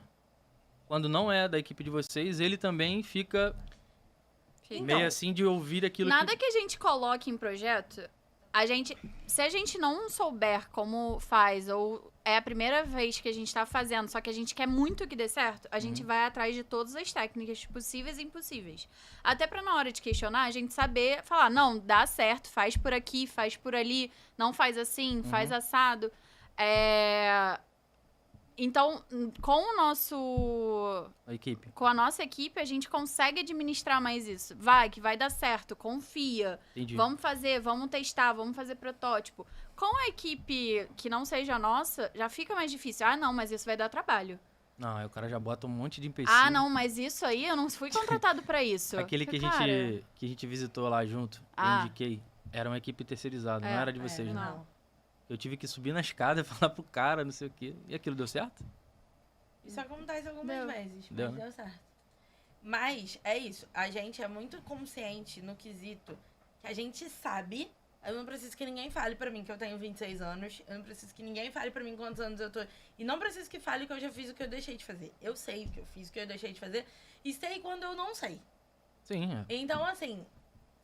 quando não é da equipe de vocês, ele também fica meio assim de ouvir aquilo Nada que a gente coloque em projeto, se a gente não souber como faz, ou é a primeira vez que a gente tá fazendo, só que a gente quer muito que dê certo, a gente vai atrás de todas as técnicas possíveis e impossíveis. Até pra na hora de questionar, a gente saber falar, não, dá certo, faz por aqui, faz por ali, não faz assim, faz assado. Então, com a nossa equipe, a gente consegue administrar mais isso. Que vai dar certo, confia. Entendi. Vamos fazer, vamos testar, vamos fazer protótipo. Com a equipe que não seja nossa, já fica mais difícil. Ah, não, mas isso vai dar trabalho. Não, aí o cara já bota um monte de empecilho. Ah, não, mas isso aí, eu não fui contratado pra isso. Aquele que a gente visitou lá junto, eu indiquei, era uma equipe terceirizada, não era de vocês, né? Não. Eu tive que subir na escada e falar pro cara, não sei o quê. E aquilo deu certo? Isso acontece algumas vezes, Deu, mas né? deu certo. Mas é isso, a gente é muito consciente no quesito que a gente sabe. Eu não preciso que ninguém fale pra mim que eu tenho 26 anos. Eu não preciso que ninguém fale pra mim quantos anos eu tô. E não preciso que fale que eu já fiz o que eu deixei de fazer. Eu sei o que eu fiz, o que eu deixei de fazer. E sei quando eu não sei. Sim, é. Então, assim,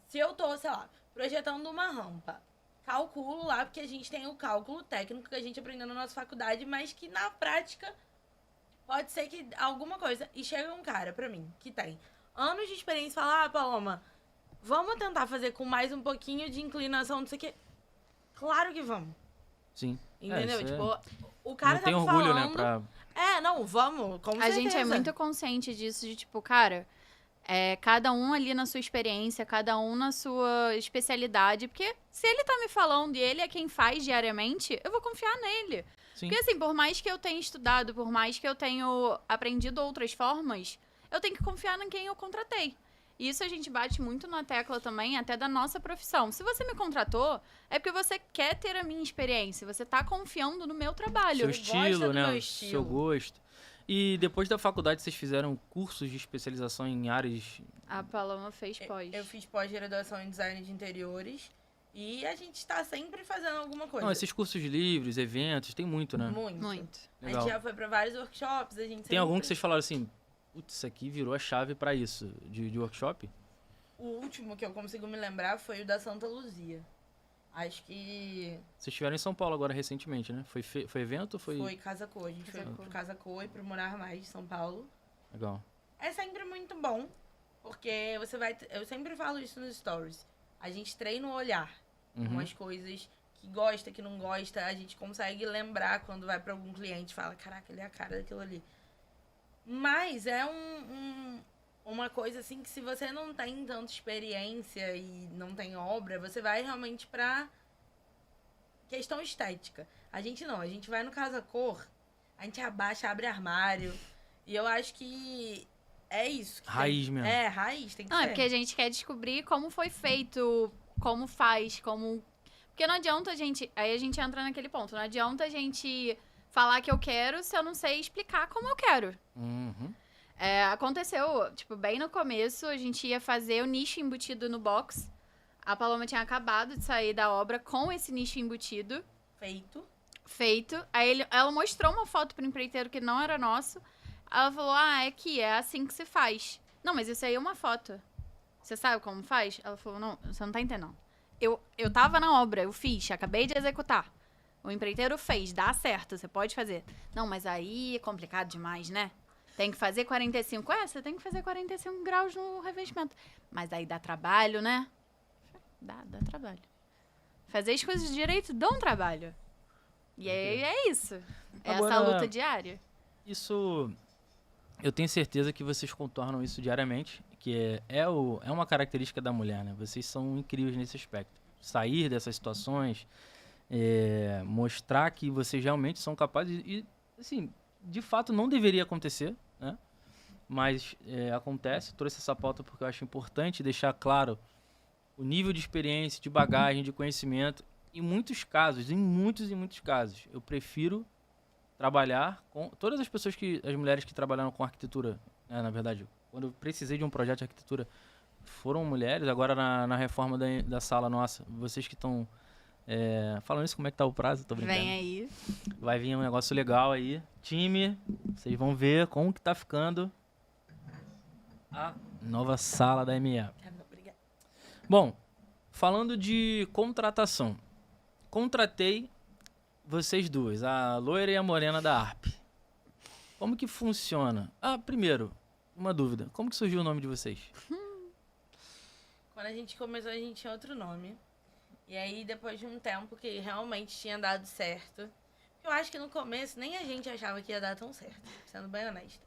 se eu tô, sei lá, projetando uma rampa, calculo lá, porque a gente tem o cálculo técnico que a gente aprendeu na nossa faculdade, mas que na prática pode ser que alguma coisa. E chega um cara pra mim, que tem anos de experiência, e fala, Paloma, vamos tentar fazer com mais um pouquinho de inclinação, não sei o quê. Claro que vamos. Sim. Entendeu? Isso Tipo, o cara não tá tem me orgulho, falando... né? não, vamos, com A certeza. gente é muito consciente disso, de tipo, cara, cada um ali na sua experiência, cada um na sua especialidade, porque se ele tá me falando e ele é quem faz diariamente, eu vou confiar nele. Sim. Porque assim, por mais que eu tenha estudado, por mais que eu tenha aprendido outras formas, eu tenho que confiar em quem eu contratei. E isso a gente bate muito na tecla também, até da nossa profissão. Se você me contratou, é porque você quer ter a minha experiência, você tá confiando no meu trabalho. Seu gosta estilo, do né? meu O estilo. seu gosto. E depois da faculdade, vocês fizeram cursos de especialização em áreas... A Paloma fez pós. Eu fiz pós-graduação em design de interiores e a gente tá sempre fazendo alguma coisa. Não, esses cursos livres, eventos, tem muito, né? Muito. Muito. A Legal. gente já foi pra vários workshops, a gente Tem algum sempre- que vocês falaram assim, putz, isso aqui virou a chave pra isso, de workshop? O último que eu consigo me lembrar foi o da Santa Luzia. Acho que Vocês estiveram em São Paulo agora recentemente, né? Foi evento ou foi... foi Casa Cor. A gente foi Casa pro Cor. Casa Cor e pro Morar Mais de São Paulo. Legal. É sempre muito bom, porque você vai... Eu sempre falo isso nos stories. A gente treina o olhar. Uhum. Umas coisas que gosta, que não gosta, a gente consegue lembrar quando vai pra algum cliente e fala, caraca, ele é a cara daquilo ali. Mas é uma coisa assim que se você não tem tanta experiência e não tem obra, você vai realmente pra questão estética. A gente não, a gente vai no Casa Cor a gente abaixa, abre armário. E eu acho que é isso. Que Raiz mesmo. É, raiz, tem que Não, ser. é porque a gente quer descobrir como foi feito, como faz, como... Porque não adianta a gente... Aí a gente entra naquele ponto. Não adianta a gente falar que eu quero se eu não sei explicar como eu quero. Uhum. Aconteceu, tipo, bem no começo, a gente ia fazer o nicho embutido no box. A Paloma tinha acabado de sair da obra com esse nicho embutido. Feito. Aí ela mostrou uma foto pro empreiteiro que não era nosso. Ela falou, é aqui, é assim que se faz. Não, mas isso aí é uma foto. Você sabe como faz? Ela falou, não, você não tá entendendo. Eu tava na obra, eu fiz, acabei de executar. O empreiteiro fez, dá certo, você pode fazer. Não, mas aí é complicado demais, né? Tem que fazer 45. Você tem que fazer 45 graus no revestimento. Mas aí dá trabalho, né? Dá trabalho. Fazer as coisas direito dá um trabalho. E aí é isso. É Agora, essa luta diária. Isso, eu tenho certeza que vocês contornam isso diariamente, que é uma característica da mulher, né? Vocês são incríveis nesse aspecto. Sair dessas situações, mostrar que vocês realmente são capazes e, assim, de fato não deveria acontecer, né? Mas acontece. Trouxe essa pauta porque eu acho importante deixar claro o nível de experiência, de bagagem, de conhecimento. Em muitos casos, em muitos casos, eu prefiro trabalhar com todas as pessoas as mulheres que trabalharam com arquitetura, né, na verdade, quando eu precisei de um projeto de arquitetura, foram mulheres. Agora na reforma da sala nossa, vocês que estão falando isso, como é que tá o prazo? Tô brincando. Vem aí. Vai vir um negócio legal aí. Time, vocês vão ver como que tá ficando a nova sala da ME. Obrigada. Bom, falando de contratação. Contratei vocês duas, a loira e a morena da ARP. Como que funciona? Primeiro, uma dúvida. Como que surgiu o nome de vocês? Quando a gente começou, a gente tinha outro nome. E aí, depois de um tempo que realmente tinha dado certo. Eu acho que no começo nem a gente achava que ia dar tão certo, sendo bem honesta.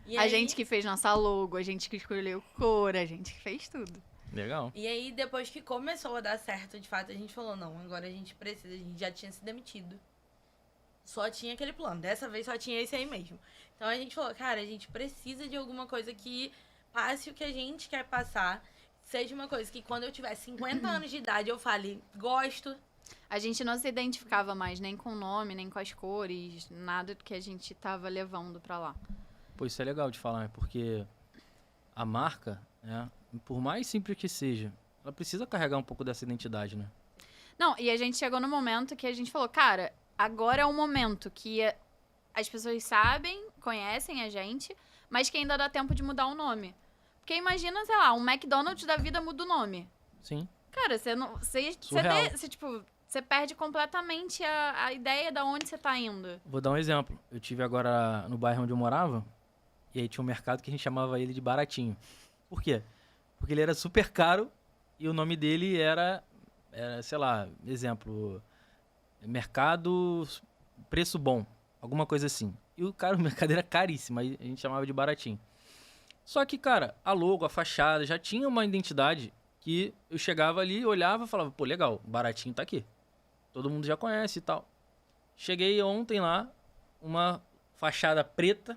E A aí, gente que fez nossa logo, a gente que escolheu cor, a gente que fez tudo. Legal. E aí, depois que começou a dar certo, de fato, a gente falou, não, agora a gente precisa, a gente já tinha se demitido. Só tinha aquele plano, dessa vez só tinha esse aí mesmo. Então a gente falou, cara, a gente precisa de alguma coisa que passe o que a gente quer passar. Seja uma coisa que quando eu tiver 50 anos de idade eu fale, gosto. A gente não se identificava mais nem com o nome, nem com as cores, nada do que a gente tava levando pra lá. Pô, isso é legal de falar, né? Porque a marca, né, por mais simples que seja, ela precisa carregar um pouco dessa identidade, né? Não, e a gente chegou no momento que a gente falou, cara, agora é o momento que as pessoas sabem, conhecem a gente, mas que ainda dá tempo de mudar o nome. Porque imagina, sei lá, um McDonald's da vida muda o nome. Sim. Cara, você não. Surreal. Você perde completamente a ideia de onde você tá indo. Vou dar um exemplo. Eu tive agora no bairro onde eu morava, e aí tinha um mercado que a gente chamava ele de Baratinho. Por quê? Porque ele era super caro e o nome dele era sei lá, exemplo, mercado preço bom, alguma coisa assim. E o mercado era caríssimo, aí a gente chamava de Baratinho. Só que, cara, a logo, a fachada, já tinha uma identidade que eu chegava ali, olhava e falava, pô, legal, Baratinho tá aqui. Todo mundo já conhece e tal. Cheguei ontem lá, uma fachada preta,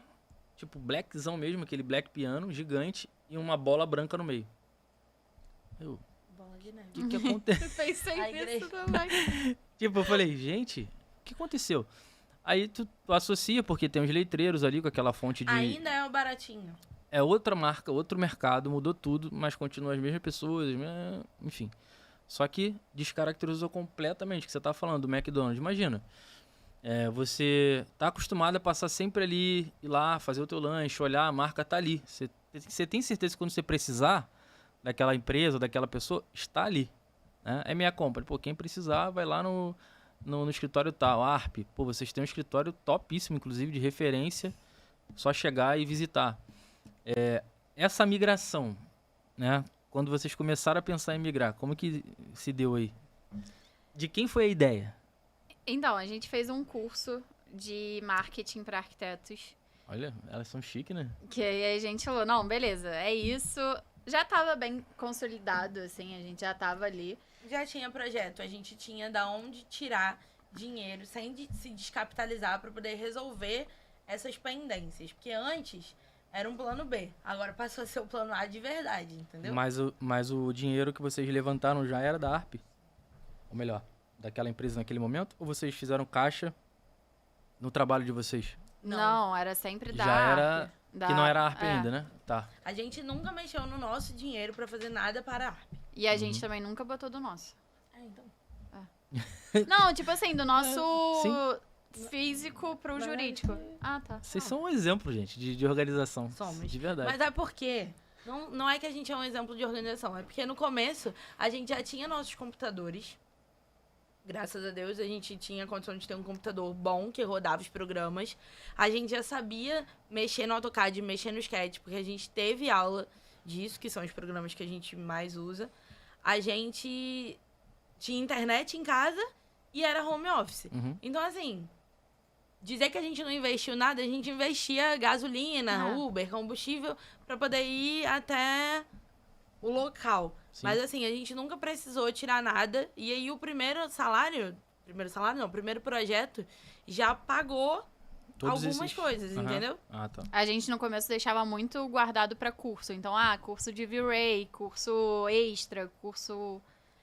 tipo blackzão mesmo, aquele black piano gigante, e uma bola branca no meio. Bola de neve. O que aconteceu? Eu pensei A nisso igreja. também. Tipo, eu falei, gente, o que aconteceu? Aí tu associa, porque tem uns letreiros ali com aquela fonte de... Ainda é o baratinho. É outra marca, outro mercado, mudou tudo, mas continuam as mesmas pessoas, enfim. Só que descaracterizou completamente o que você tá falando do McDonald's. Imagina, você tá acostumado a passar sempre ali, ir lá, fazer o teu lanche, olhar, a marca tá ali. Você tem certeza que quando você precisar daquela empresa ou daquela pessoa, está ali. Né? É minha compra. Pô, quem precisar, vai lá no escritório tal, ARP. Pô, vocês têm um escritório topíssimo, inclusive, de referência. Só chegar e visitar. Essa migração, né? Quando vocês começaram a pensar em migrar, como que se deu aí? De quem foi a ideia? Então, a gente fez um curso de marketing para arquitetos. Olha, elas são chiques, né? Que aí a gente falou, não, beleza, é isso. Já tava bem consolidado, assim, a gente já tava ali. Já tinha projeto, a gente tinha da onde tirar dinheiro sem se descapitalizar para poder resolver essas pendências. Porque antes era um plano B, agora passou a ser o plano A de verdade, entendeu? Mas o dinheiro que vocês levantaram já era da ARP? Ou melhor, daquela empresa naquele momento? Ou vocês fizeram caixa no trabalho de vocês? Não, era sempre da Já era... ARP. Que não era ARP ainda, né? Tá. A gente nunca mexeu no nosso dinheiro para fazer nada para a ARP. E a gente também nunca botou do nosso. Então. Não, tipo assim, do nosso Sim. físico pro jurídico. Ah, tá. Vocês são um exemplo, gente, de organização. Somos. De verdade. Mas é porque não é que a gente é um exemplo de organização, é porque no começo a gente já tinha nossos computadores. Graças a Deus a gente tinha a condição de ter um computador bom que rodava os programas. A gente já sabia mexer no AutoCAD, mexer no Sketch, porque a gente teve aula disso, que são os programas que a gente mais usa. A gente tinha internet em casa e era home office. Uhum. Então, assim, dizer que a gente não investiu nada, a gente investia gasolina, Uber, combustível, para poder ir até o local. Sim. Mas, assim, a gente nunca precisou tirar nada. E aí, o primeiro projeto já pagou Todos algumas esses- coisas, Aham. entendeu? Ah, tá. A gente no começo deixava muito guardado pra curso. Então, curso de V-Ray, curso extra, curso...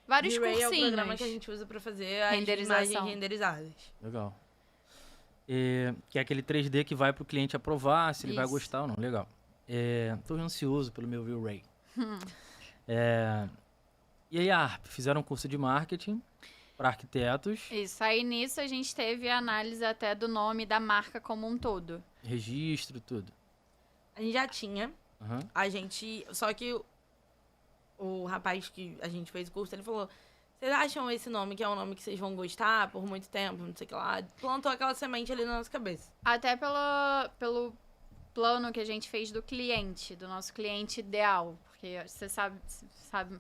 Vários V-Ray é o cursinhos. programa que a gente usa para fazer as Renderização. imagens renderizadas. Legal. Que é aquele 3D que vai pro cliente aprovar, se ele vai Isso. gostar ou não. Legal. Tô ansioso pelo meu V-Ray. E aí, a ARP, fizeram um curso de marketing para arquitetos, Isso, aí nisso a gente teve a análise até do nome da marca como um todo. registro, tudo. A gente já tinha. Aham. A gente... Só que o rapaz que a gente fez o curso, ele falou... Vocês acham esse nome que é um nome que vocês vão gostar por muito tempo, não sei o que lá? Plantou aquela semente ali na nossa cabeça. Até pelo plano que a gente fez do cliente, do nosso cliente ideal. Porque você sabe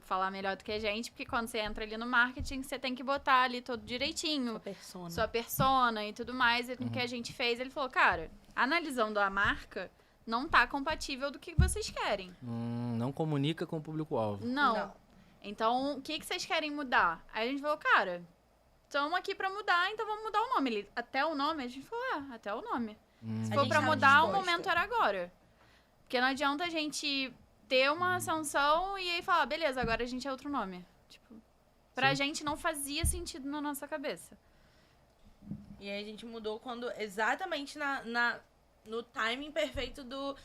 falar melhor do que a gente, porque quando você entra ali no marketing, você tem que botar ali tudo direitinho. Sua persona. Sua persona e tudo mais. E o que a gente fez, ele falou, cara, analisando a marca, não tá compatível do que vocês querem. Não comunica com o público-alvo. Não. Então, o que vocês querem mudar? Aí a gente falou, cara, estamos aqui pra mudar, então vamos mudar o nome. Ele, até o nome? A gente falou, até o nome. Se A for gente pra tava mudar, o disposta. momento era agora. Porque não adianta a gente ter uma sanção e aí falar, beleza, agora a gente é outro nome. Tipo, pra Sim. gente não fazia sentido na nossa cabeça. E aí a gente mudou quando exatamente no timing perfeito do...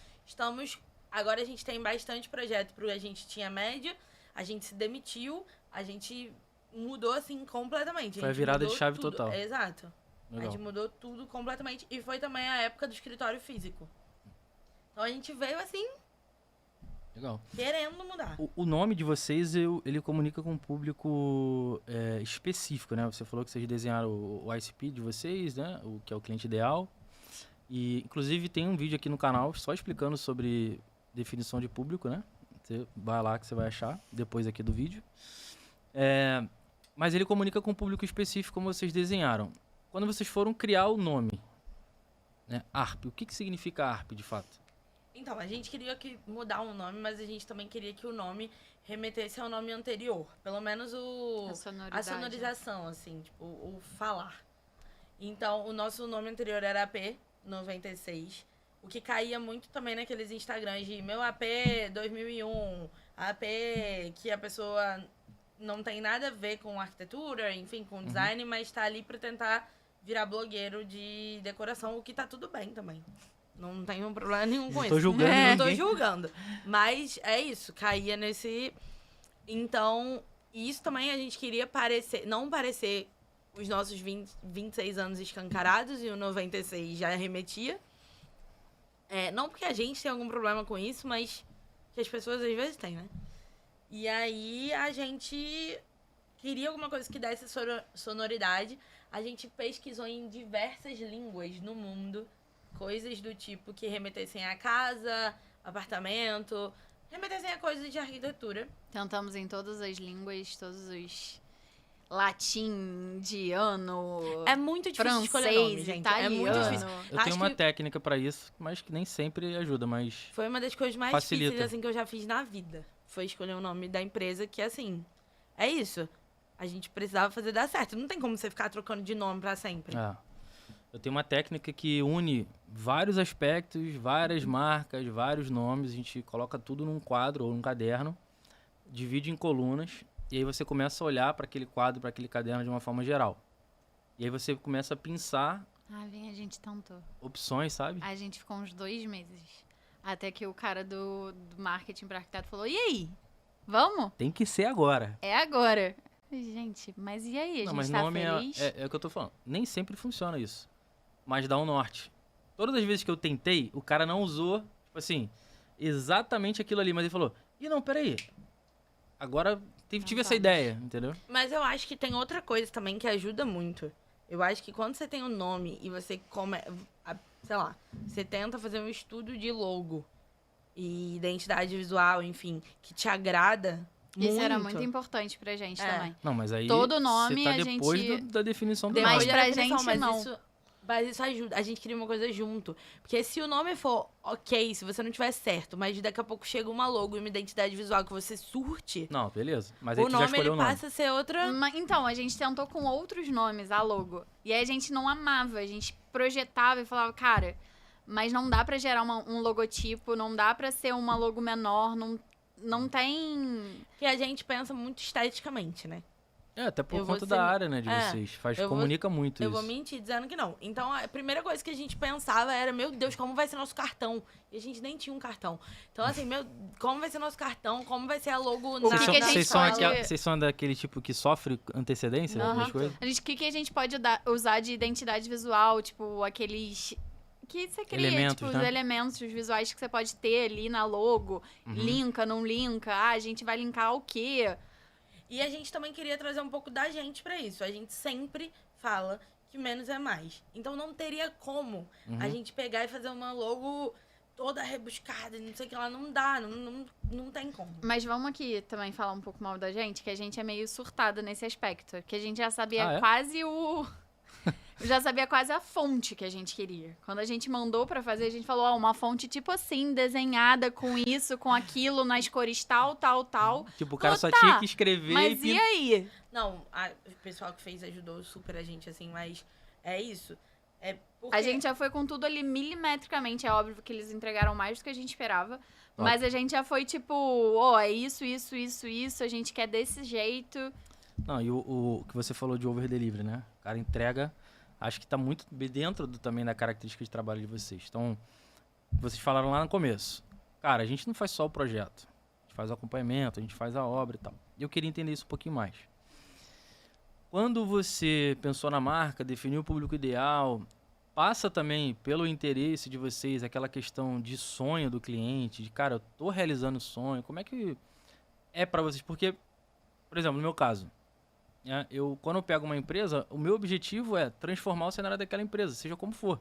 Agora a gente tem bastante projeto a gente tinha média, a gente se demitiu, a gente mudou assim completamente. Foi a gente virada de mudou chave tudo. total. Exato. A Legal. gente mudou tudo completamente. E foi também a época do escritório físico. Então a gente veio assim, Legal. querendo mudar. O nome de vocês, ele comunica com um público específico, né? Você falou que vocês desenharam o ICP de vocês, né? O que é o cliente ideal. E, inclusive, tem um vídeo aqui no canal só explicando sobre definição de público, né? Você vai lá que você vai achar, depois aqui do vídeo. Mas ele comunica com um público específico, como vocês desenharam. Quando vocês foram criar o nome, né? ARP, o que significa ARP, de fato? Então, a gente queria mudar o nome, mas a gente também queria que o nome remetesse ao nome anterior. Pelo menos a sonorização, assim, tipo, o falar. Então, o nosso nome anterior era AP96, o que caía muito também naqueles Instagrams de meu AP 2001, AP que a pessoa não tem nada a ver com arquitetura, enfim, com design, mas tá ali pra tentar virar blogueiro de decoração, o que tá tudo bem também. Não tenho problema nenhum com Não isso. tô julgando Não tô ninguém. julgando. Mas é isso, caía nesse... Então, isso também a gente queria não parecer os nossos 26 anos escancarados e o 96 já remetia. Não porque a gente tem algum problema com isso, mas que as pessoas às vezes têm, né? E aí a gente queria alguma coisa que desse sonoridade. A gente pesquisou em diversas línguas no mundo, coisas do tipo que remetessem a casa, apartamento, remetessem a coisas de arquitetura. Tentamos em todas as línguas, todos os latim, indiano, É muito difícil escolher nome, francês, gente. É muito italiano. difícil. Eu Acho tenho uma que técnica pra isso, mas que nem sempre ajuda, mas... foi uma das coisas mais Facilita. difíceis assim, que eu já fiz na vida. Foi escolher o nome da empresa, que assim, é isso. A gente precisava fazer dar certo. Não tem como você ficar trocando de nome pra sempre. É. Eu tenho uma técnica que une vários aspectos, várias marcas, vários nomes. A gente coloca tudo num quadro ou num caderno, divide em colunas, e aí você começa a olhar para aquele quadro, para aquele caderno de uma forma geral. E aí você começa a pensar A gente tentou. opções, sabe? A gente ficou uns 2 meses. Até que o cara do marketing para arquiteto falou, e aí? Vamos? Tem que ser agora. É agora. Gente, mas e aí? A Não, gente mas tá nome feliz? é o que eu tô falando. Nem sempre funciona isso. Mas dá um norte. Todas as vezes que eu tentei, o cara não usou, tipo assim, exatamente aquilo ali. Mas ele falou, não, peraí. Agora tive essa vamos. ideia, entendeu? Mas eu acho que tem outra coisa também que ajuda muito. Eu acho que quando você tem um nome e você sei lá, você tenta fazer um estudo de logo e identidade visual, enfim, que te agrada muito. Isso era muito importante pra gente É. também. Não, mas aí Todo nome você tá a depois gente- da definição do Mas Depois nome. da pra definição, gente, mas não. Mas isso ajuda. A gente cria uma coisa junto. Porque se o nome for ok, se você não tiver certo, mas daqui a pouco chega uma logo e uma identidade visual que você surte, Não, beleza. Mas aí o tu já nome escolheu ele o nome. passa a ser outra. Então, a gente tentou com outros nomes, a logo. E aí a gente não amava, a gente projetava e falava, cara, mas não dá pra gerar um logotipo, não dá pra ser uma logo menor, não tem... Que a gente pensa muito esteticamente, né? Até por Eu vou conta ser- da área, né, de é, vocês. eu vou- Comunica muito Eu isso. vou mentir dizendo que não. Então, a primeira coisa que a gente pensava era, meu Deus, como vai ser nosso cartão? E a gente nem tinha um cartão. Então, assim, como vai ser nosso cartão? Como vai ser a logo na Vocês que a gente vocês são pode- vocês são daquele tipo que sofre antecedência Aham. das coisas? O que a gente pode usar de identidade visual, tipo, aqueles... Que você cria, Elementos, tipo, os né? elementos visuais que você pode ter ali na logo. Uhum. Linka, não linka. Ah, a gente vai linkar o quê? E a gente também queria trazer um pouco da gente pra isso. A gente sempre fala que menos é mais. Então não teria como a gente pegar e fazer uma logo toda rebuscada, não sei o que lá. Não dá, não tem como. Mas vamos aqui também falar um pouco mal da gente, que a gente é meio surtada nesse aspecto. Que a gente já sabia Ah, é? quase já sabia quase a fonte que a gente queria. Quando a gente mandou pra fazer, a gente falou, ó, uma fonte tipo assim, desenhada com isso, com aquilo, nas cores tal, tal, tal. Tipo, o cara só tá, tinha que escrever Mas e aí? Não, o pessoal que fez ajudou super a gente, assim, mas é isso. É porque... A gente já foi com tudo ali milimetricamente. É óbvio que eles entregaram mais do que a gente esperava. Mas a gente já foi tipo, ó, é isso, isso, isso, isso. A gente quer desse jeito. Não, e o que você falou de over delivery, né? O cara entrega, acho que tá muito dentro também da característica de trabalho de vocês. Então, vocês falaram lá no começo. Cara, a gente não faz só o projeto. A gente faz o acompanhamento, a gente faz a obra e tal. E eu queria entender isso um pouquinho mais. Quando você pensou na marca, definiu o público ideal, passa também pelo interesse de vocês aquela questão de sonho do cliente, de, cara, eu tô realizando o sonho, como é que é pra vocês? Porque, por exemplo, no meu caso, né, quando eu pego uma empresa, o meu objetivo é transformar o cenário daquela empresa, seja como for.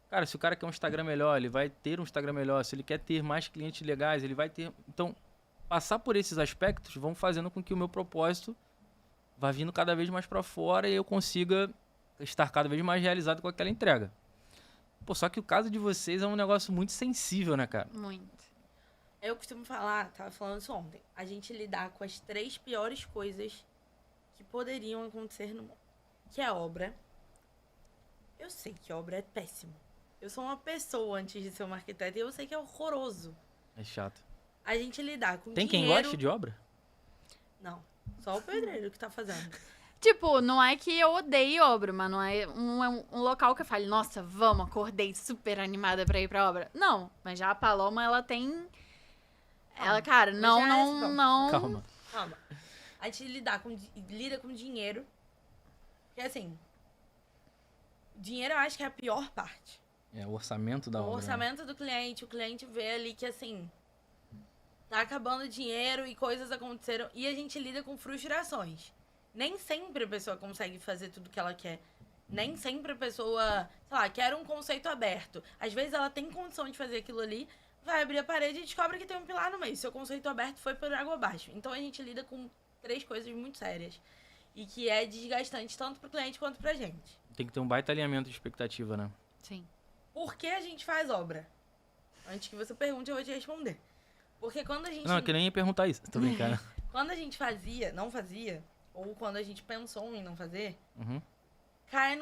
Cara, se o cara quer um Instagram melhor, ele vai ter um Instagram melhor. Se ele quer ter mais clientes legais, ele vai ter... Então, passar por esses aspectos vão fazendo com que o meu propósito vá vindo cada vez mais para fora e eu consiga estar cada vez mais realizado com aquela entrega. Pô, só que o caso de vocês é um negócio muito sensível, né, cara? Muito. Eu costumo falar, tava falando isso ontem, a gente lidar com as 3 piores coisas que poderiam acontecer no mundo. Que é obra. Eu sei que obra é péssimo. Eu sou uma pessoa antes de ser uma arquiteta e eu sei que é horroroso. É chato. A gente lidar com Tem quem dinheiro... goste de obra? Não, só o pedreiro que tá fazendo. Tipo, não é que eu odeie obra, mas não é um local que eu fale, nossa, vamos, acordei super animada pra ir pra obra. Não, mas já a Paloma, ela tem... Ela, cara, não, já é não, esse não... Calma. Calma. A gente lida com dinheiro. Porque assim, dinheiro eu acho que é a pior parte. É o orçamento da O obra. né? orçamento do cliente, o cliente vê ali que assim, tá acabando o dinheiro e coisas aconteceram. E a gente lida com frustrações. Nem sempre a pessoa consegue fazer tudo que ela quer. Nem sempre a pessoa, sei lá, quer um conceito aberto. Às vezes ela tem condição de fazer aquilo ali, vai abrir a parede e descobre que tem um pilar no meio. Seu conceito aberto foi por água abaixo. Então a gente lida com 3 coisas muito sérias. E que é desgastante tanto pro cliente quanto pra gente. Tem que ter um baita alinhamento de expectativa, né? Sim. Por que a gente faz obra? Antes que você pergunte, eu vou te responder. Porque quando a gente... Não, eu que nem ia perguntar isso. Tô brincando. Quando a gente não fazia, ou quando a gente pensou em não fazer, Uhum. cai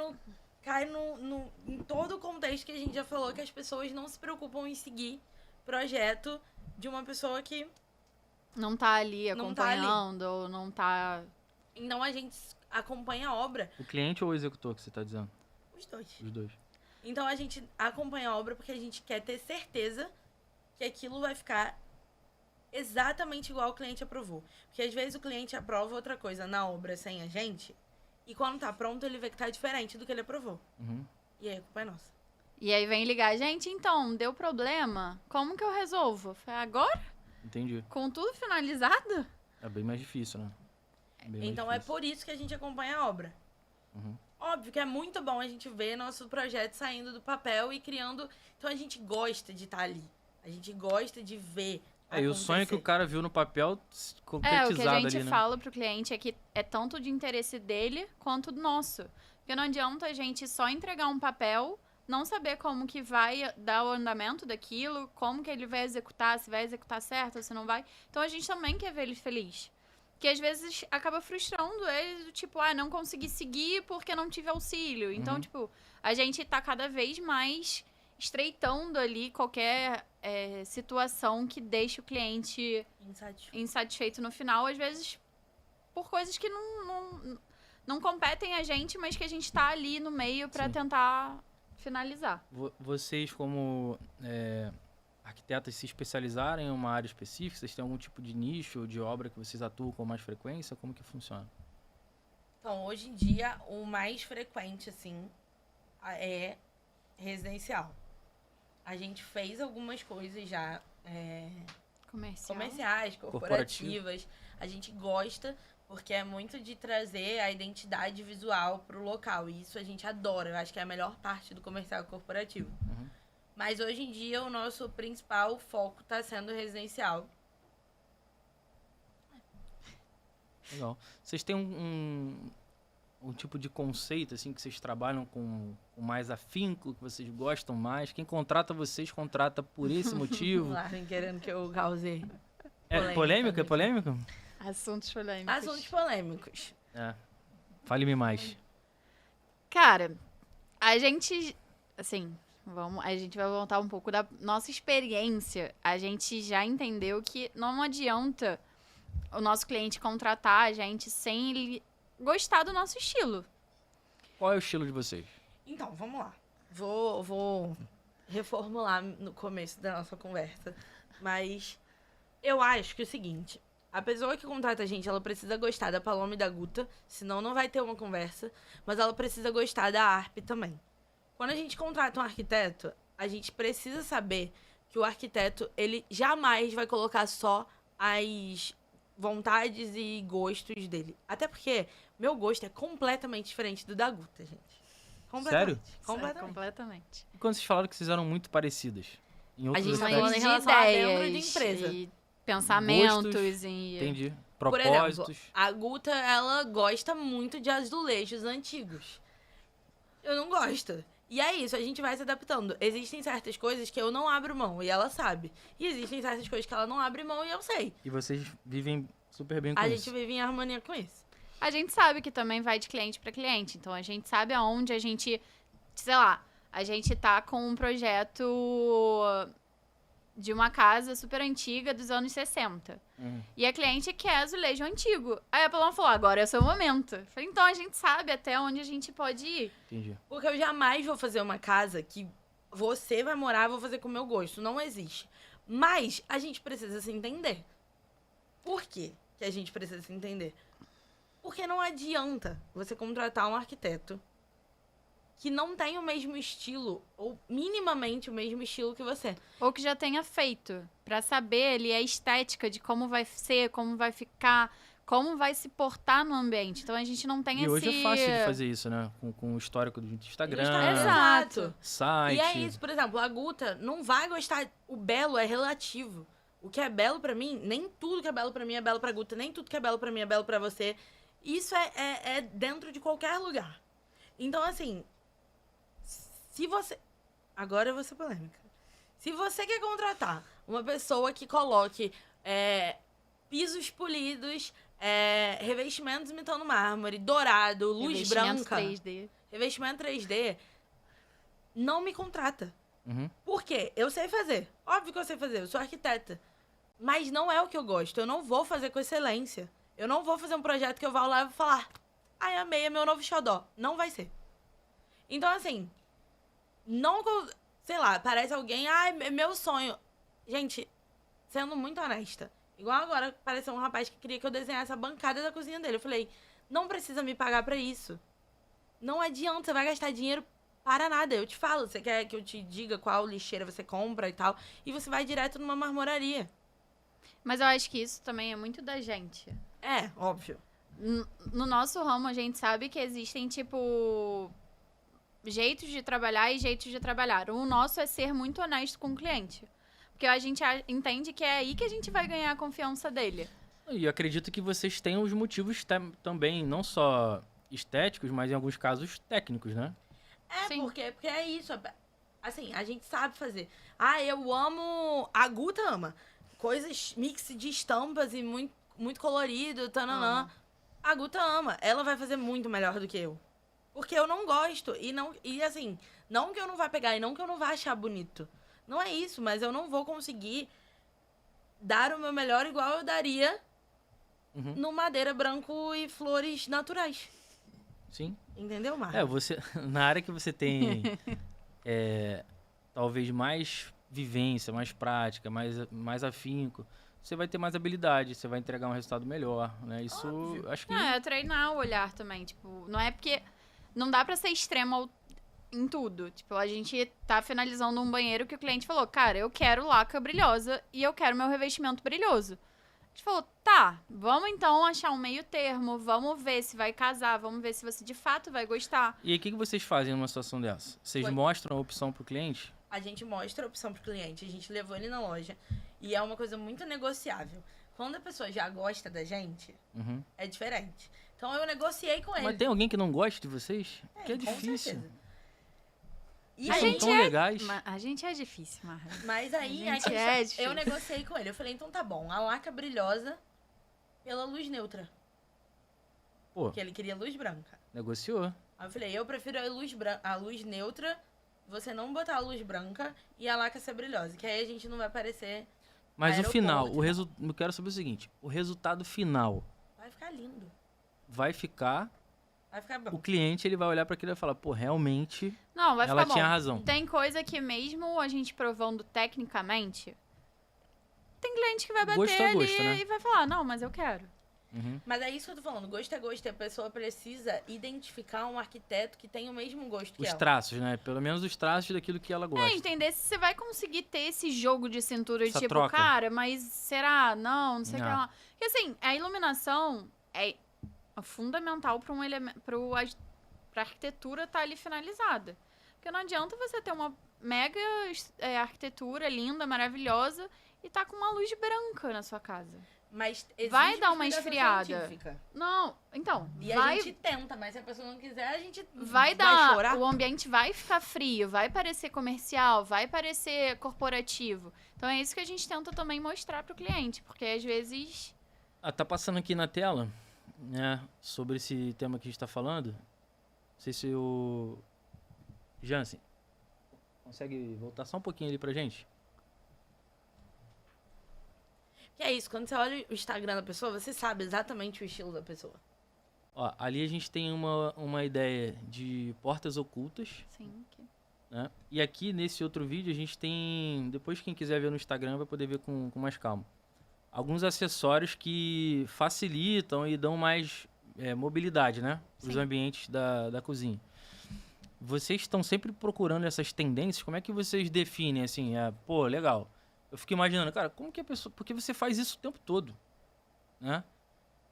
em todo o contexto que a gente já falou, que as pessoas não se preocupam em seguir projeto de uma pessoa que... Não tá ali Não tá ali. acompanhando, ou não tá... Então a gente acompanha a obra, O cliente ou o executor que você tá dizendo? os dois. Os dois. Então a gente acompanha a obra porque a gente quer ter certeza que aquilo vai ficar exatamente igual o cliente aprovou. Porque às vezes o cliente aprova outra coisa na obra sem a gente, e quando tá pronto ele vê que tá diferente do que ele aprovou. Uhum. E aí a culpa é nossa. E aí vem ligar, gente, então, deu problema, como que eu resolvo? Eu falei, agora? Entendi. Com tudo finalizado? É bem mais difícil, né? Bem mais Então é difícil. por isso que a gente acompanha a obra. Uhum. Óbvio que é muito bom a gente ver nosso projeto saindo do papel e criando... Então a gente gosta de estar ali. A gente gosta de ver E o sonho que o acontecer. cara viu no papel O concretizado que a gente ali, né? fala pro cliente é que é tanto de interesse dele quanto do nosso. Porque não adianta a gente só entregar um papel, não saber como que vai dar o andamento daquilo, como que ele vai executar, se vai executar certo ou se não vai. Então a gente também quer ver ele feliz. Que às vezes acaba frustrando ele, do tipo, não consegui seguir porque não tive auxílio. Então, Uhum. tipo, a gente tá cada vez mais estreitando ali qualquer situação que deixe o cliente insatisfeito no final, às vezes por coisas que não competem a gente, mas que a gente tá ali no meio pra Sim. tentar finalizar. Vocês, como arquitetas, se especializarem em uma área específica? Vocês têm algum tipo de nicho ou de obra que vocês atuam com mais frequência? Como que funciona? Então, hoje em dia, o mais frequente, assim, é residencial. A gente fez algumas coisas já comerciais, corporativas. A gente gosta, porque é muito de trazer a identidade visual pro local. E isso a gente adora. Eu acho que é a melhor parte do comercial corporativo. Uhum. Mas hoje em dia, o nosso principal foco está sendo residencial. Legal. Vocês têm um tipo de conceito, assim, que vocês trabalham com mais afinco, que vocês gostam mais? Quem contrata vocês, contrata por esse motivo? Claro, querendo que eu cause É polêmico? É polêmico? Assuntos polêmicos. assuntos polêmicos. Fale-me mais. Cara, a gente, assim, a gente vai voltar um pouco da nossa experiência. A gente já entendeu que não adianta o nosso cliente contratar a gente sem ele gostar do nosso estilo. Qual é o estilo de vocês? Então, vamos lá. Vou reformular no começo da nossa conversa. Mas eu acho que é o seguinte. A pessoa que contrata a gente, ela precisa gostar da Paloma e da Guta, senão não vai ter uma conversa. Mas ela precisa gostar da ARP também. Quando a gente contrata um arquiteto, a gente precisa saber que o arquiteto, ele jamais vai colocar só as vontades e gostos dele. Até porque meu gosto é completamente diferente do da Guta, gente. Sério? Completamente. Completamente. E quando vocês falaram que vocês eram muito parecidas? Em outros gente tá aspectos? falando em relação a dentro de ideias empresa. e pensamentos Gostos, e... Entendi. Por exemplo, Propósitos. a Guta, ela gosta muito de azulejos antigos. Eu não gosto. E é isso, a gente vai se adaptando. Existem certas coisas que eu não abro mão, e ela sabe. E existem certas coisas que ela não abre mão, e eu sei. E vocês vivem super bem com A isso. gente vive em harmonia com isso. A gente sabe que também vai de cliente para cliente. Então, a gente sabe aonde a gente... Sei lá, a gente tá com um projeto de uma casa super antiga dos anos 60. E a cliente quer azulejo antigo. Aí a Paloma falou, agora é o seu momento. Eu falei, então a gente sabe até onde a gente pode ir. Entendi. Porque eu jamais vou fazer uma casa que você vai morar, eu vou fazer com o meu gosto. Não existe. Mas a gente precisa se entender. Por quê que a gente precisa se entender? Porque não adianta você contratar um arquiteto que não tem o mesmo estilo, ou minimamente o mesmo estilo que você. Ou que já tenha feito. Pra saber ali a estética de como vai ser, como vai ficar, como vai se portar no ambiente. Então a gente não tem E esse... hoje é fácil de fazer isso, né? Com o histórico do Instagram, Exato. site. E é isso, por exemplo, a Guta não vai gostar... O belo é relativo. O que é belo pra mim, nem tudo que é belo pra mim é belo pra Guta, nem tudo que é belo pra mim é belo pra você. Isso é dentro de qualquer lugar. Então, assim, se você... Agora eu vou ser polêmica. Se você quer contratar uma pessoa que coloque pisos polidos, Revestimentos imitando mármore, dourado, luz Investimento branca. 3D. Revestimento 3D. Não me contrata. Uhum. Por quê? Eu sei fazer. Óbvio que eu sei fazer. Eu sou arquiteta. Mas não é o que eu gosto. Eu não vou fazer com excelência. Eu não vou fazer um projeto que eu vou lá e vou falar: ai, amei, é meu novo xodó. Não vai ser. Então, assim, não... Sei lá, parece alguém... Ai, é meu sonho. Gente, sendo muito honesta. Igual agora, apareceu um rapaz que queria que eu desenhasse a bancada da cozinha dele. Eu falei: não precisa me pagar pra isso. Não adianta, você vai gastar dinheiro para nada. Eu te falo, você quer que eu te diga qual lixeira você compra e tal. E você vai direto numa marmoraria. Mas eu acho que isso também é muito da gente. É, óbvio. No nosso ramo, a gente sabe que existem, tipo, jeitos de trabalhar e jeitos de trabalhar. O nosso é ser muito honesto com o cliente. Porque a gente entende que é aí que a gente vai ganhar a confiança dele. E eu acredito que vocês tenham os motivos também, não só estéticos, mas em alguns casos técnicos, né? Sim. Porque é isso. Assim, a gente sabe fazer. Ah, eu amo... A Guta ama. Coisas, mix de estampas e muito, muito colorido, tananã. Ama. A Guta ama. Ela vai fazer muito melhor do que eu. Porque eu não gosto. E assim, não que eu não vá pegar e não que eu não vá achar bonito. Não é isso, mas eu não vou conseguir dar o meu melhor igual eu daria no madeira branco e flores naturais. Sim. Entendeu, Marcos? Você, na área que você tem talvez mais vivência, mais prática, mais afinco, você vai ter mais habilidade, você vai entregar um resultado melhor, né? Isso, Óbvio. acho que... Não, é treinar o olhar também, tipo, não é porque... Não dá pra ser extremo em tudo. Tipo, a gente tá finalizando um banheiro que o cliente falou: cara, eu quero laca brilhosa e eu quero meu revestimento brilhoso. A gente falou: tá, vamos então achar um meio termo, vamos ver se vai casar, vamos ver se você de fato vai gostar. E aí, o que vocês fazem numa situação dessa? Vocês mostram a opção pro cliente? A gente mostra a opção pro cliente, a gente levou ele na loja. E é uma coisa muito negociável. Quando a pessoa já gosta da gente, é diferente. Então eu negociei com ele. Mas tem alguém que não gosta de vocês? Que é com difícil. certeza. E Vocês aí, são tão legais. A gente é difícil, Marra. mas aí A gente a é questão- eu difícil. negociei com ele. Eu falei: então tá bom, a laca brilhosa pela luz neutra. Pô, Porque ele queria luz branca. negociou. Aí eu falei: eu prefiro a luz neutra, você não botar a luz branca e a laca ser brilhosa. Que aí a gente não vai parecer... Mas o Aeroporto final, e tal. eu quero saber o seguinte, o resultado final Vai ficar lindo. vai ficar... Vai ficar bom. O cliente, ele vai olhar para aquilo e vai falar, pô, realmente Não, vai ela ficar tinha bom. razão. Tem coisa que mesmo a gente provando tecnicamente, tem cliente que vai bater Gosto é ali gosto, né? e vai falar: não, mas eu quero. Mas é isso que eu tô falando. Gosto é gosto. A pessoa precisa identificar um arquiteto que tem o mesmo gosto que Os ela. traços, né? Pelo menos os traços daquilo que ela gosta. Entender se você vai conseguir ter esse jogo de cintura de Essa tipo, troca. cara, mas será? Não sei o que Não. lá. Porque assim, a iluminação é fundamental para pra arquitetura estar ali finalizada. Porque não adianta você ter uma mega arquitetura linda, maravilhosa e tá com uma luz branca na sua casa. Mas existe Vai dar uma explicação esfriada. científica. Não, então, E a vai gente tenta, mas se a pessoa não quiser, a gente vai dar, chorar. o ambiente vai ficar frio, vai parecer comercial, vai parecer corporativo. Então é isso que a gente tenta também mostrar pro cliente, porque às vezes Tá passando aqui na tela, né, sobre esse tema que a gente tá falando. Não sei se o Jansen consegue voltar só um pouquinho ali pra gente? Que é isso, quando você olha o Instagram da pessoa, você sabe exatamente o estilo da pessoa. Ó, ali a gente tem uma ideia de portas ocultas, sim, né? E aqui nesse outro vídeo a gente tem, depois quem quiser ver no Instagram vai poder ver com mais calma, alguns acessórios que facilitam e dão mais mobilidade, né? Os Sim. ambientes da cozinha. Vocês estão sempre procurando essas tendências, como é que vocês definem, assim, pô, legal. Eu fico imaginando, cara, como que a pessoa... Porque você faz isso o tempo todo, né?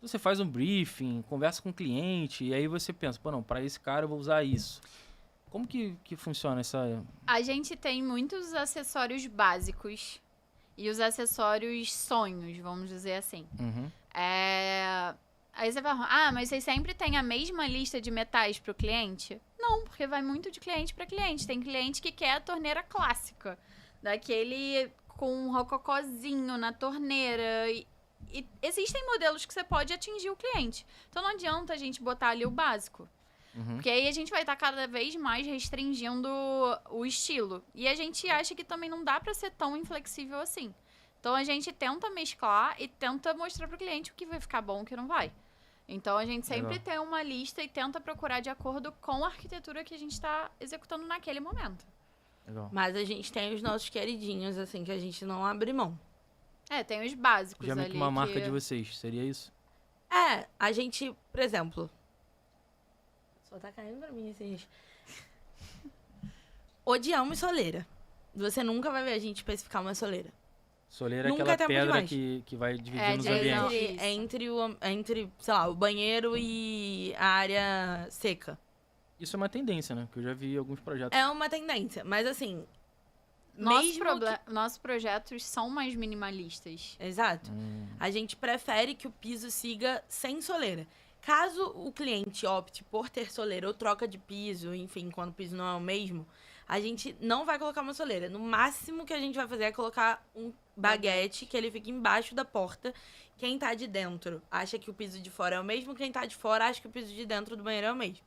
Você faz um briefing, conversa com o cliente, e aí você pensa, pô, não, para esse cara eu vou usar isso. Como que funciona essa... a gente tem muitos acessórios básicos e os acessórios sonhos, vamos dizer assim. Uhum. Aí você vai falar: mas vocês sempre têm a mesma lista de metais pro cliente? Não, porque vai muito de cliente para cliente. Tem cliente que quer a torneira clássica, daquele com um rococózinho na torneira. E existem modelos que você pode atingir o cliente. Então não adianta a gente botar ali o básico. Porque aí a gente vai estar cada vez mais restringindo o estilo. E a gente acha que também não dá pra ser tão inflexível assim. Então a gente tenta mesclar e tenta mostrar pro cliente o que vai ficar bom e o que não vai. Então a gente sempre tem uma lista e tenta procurar de acordo com a arquitetura que a gente tá executando naquele momento. Legal. Mas a gente tem os nossos queridinhos, assim, que a gente não abre mão. Tem os básicos Já meio ali. que uma marca de vocês, seria isso? A gente, por exemplo... Só tá caindo pra mim, assim, gente. Odiamos soleira. Você nunca vai ver a gente especificar uma soleira. Soleira é Nunca aquela tempo pedra demais. que vai dividir nos de- ambientes. Isso. Entre, sei lá, o banheiro e a área seca. Isso é uma tendência, né? Que eu já vi alguns projetos. É uma tendência, mas assim... Nossos projetos são mais minimalistas. Exato. A gente prefere que o piso siga sem soleira. Caso o cliente opte por ter soleira ou troca de piso, enfim, quando o piso não é o mesmo, a gente não vai colocar uma soleira. No máximo que a gente vai fazer é colocar um baguete que ele fica embaixo da porta. Quem tá de dentro acha que o piso de fora é o mesmo, quem tá de fora acha que o piso de dentro do banheiro é o mesmo.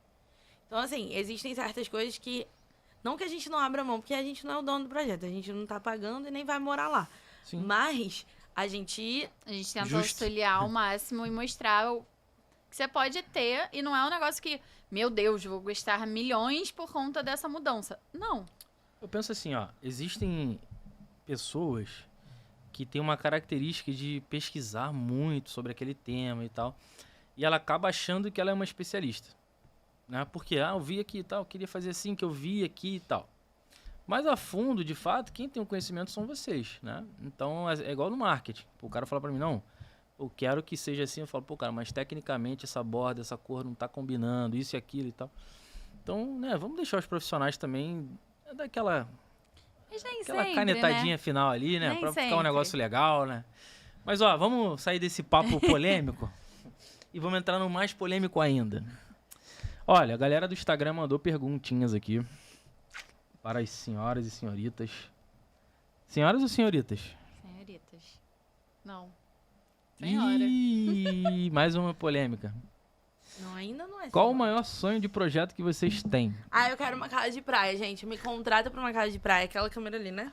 Então, assim, existem certas coisas que... Não que a gente não abra mão, porque a gente não é o dono do projeto. A gente não tá pagando e nem vai morar lá. Sim. Mas a gente... A gente tenta Justo. auxiliar ao máximo e mostrar o que você pode ter. E não é um negócio que, meu Deus, vou gastar milhões por conta dessa mudança. Não. Eu penso assim, ó. Existem pessoas que têm uma característica de pesquisar muito sobre aquele tema e tal. E ela acaba achando que ela é uma especialista. Né? Porque, eu vi aqui e tal, eu queria fazer assim, que eu vi aqui e tal. Mas a fundo, de fato, quem tem o conhecimento são vocês, né? Então, é igual no marketing. O cara fala pra mim, não, eu quero que seja assim. Eu falo, pô, cara, mas tecnicamente essa borda, essa cor não tá combinando, isso e aquilo e tal. Então, né, vamos deixar os profissionais também dar aquela canetadinha final ali, né? Nem Pra ficar um sempre. negócio legal, né? Mas, ó, vamos sair desse papo polêmico e vamos entrar no mais polêmico ainda. Olha, a galera do Instagram mandou perguntinhas aqui para as senhoras e senhoritas. Senhoras ou senhoritas? Senhoritas. Não. Senhora. Ih, mais uma polêmica. Não, ainda não é. Qual o assim. maior sonho de projeto que vocês têm? Eu quero uma casa de praia, gente. Me contrata pra uma casa de praia. Aquela câmera ali, né?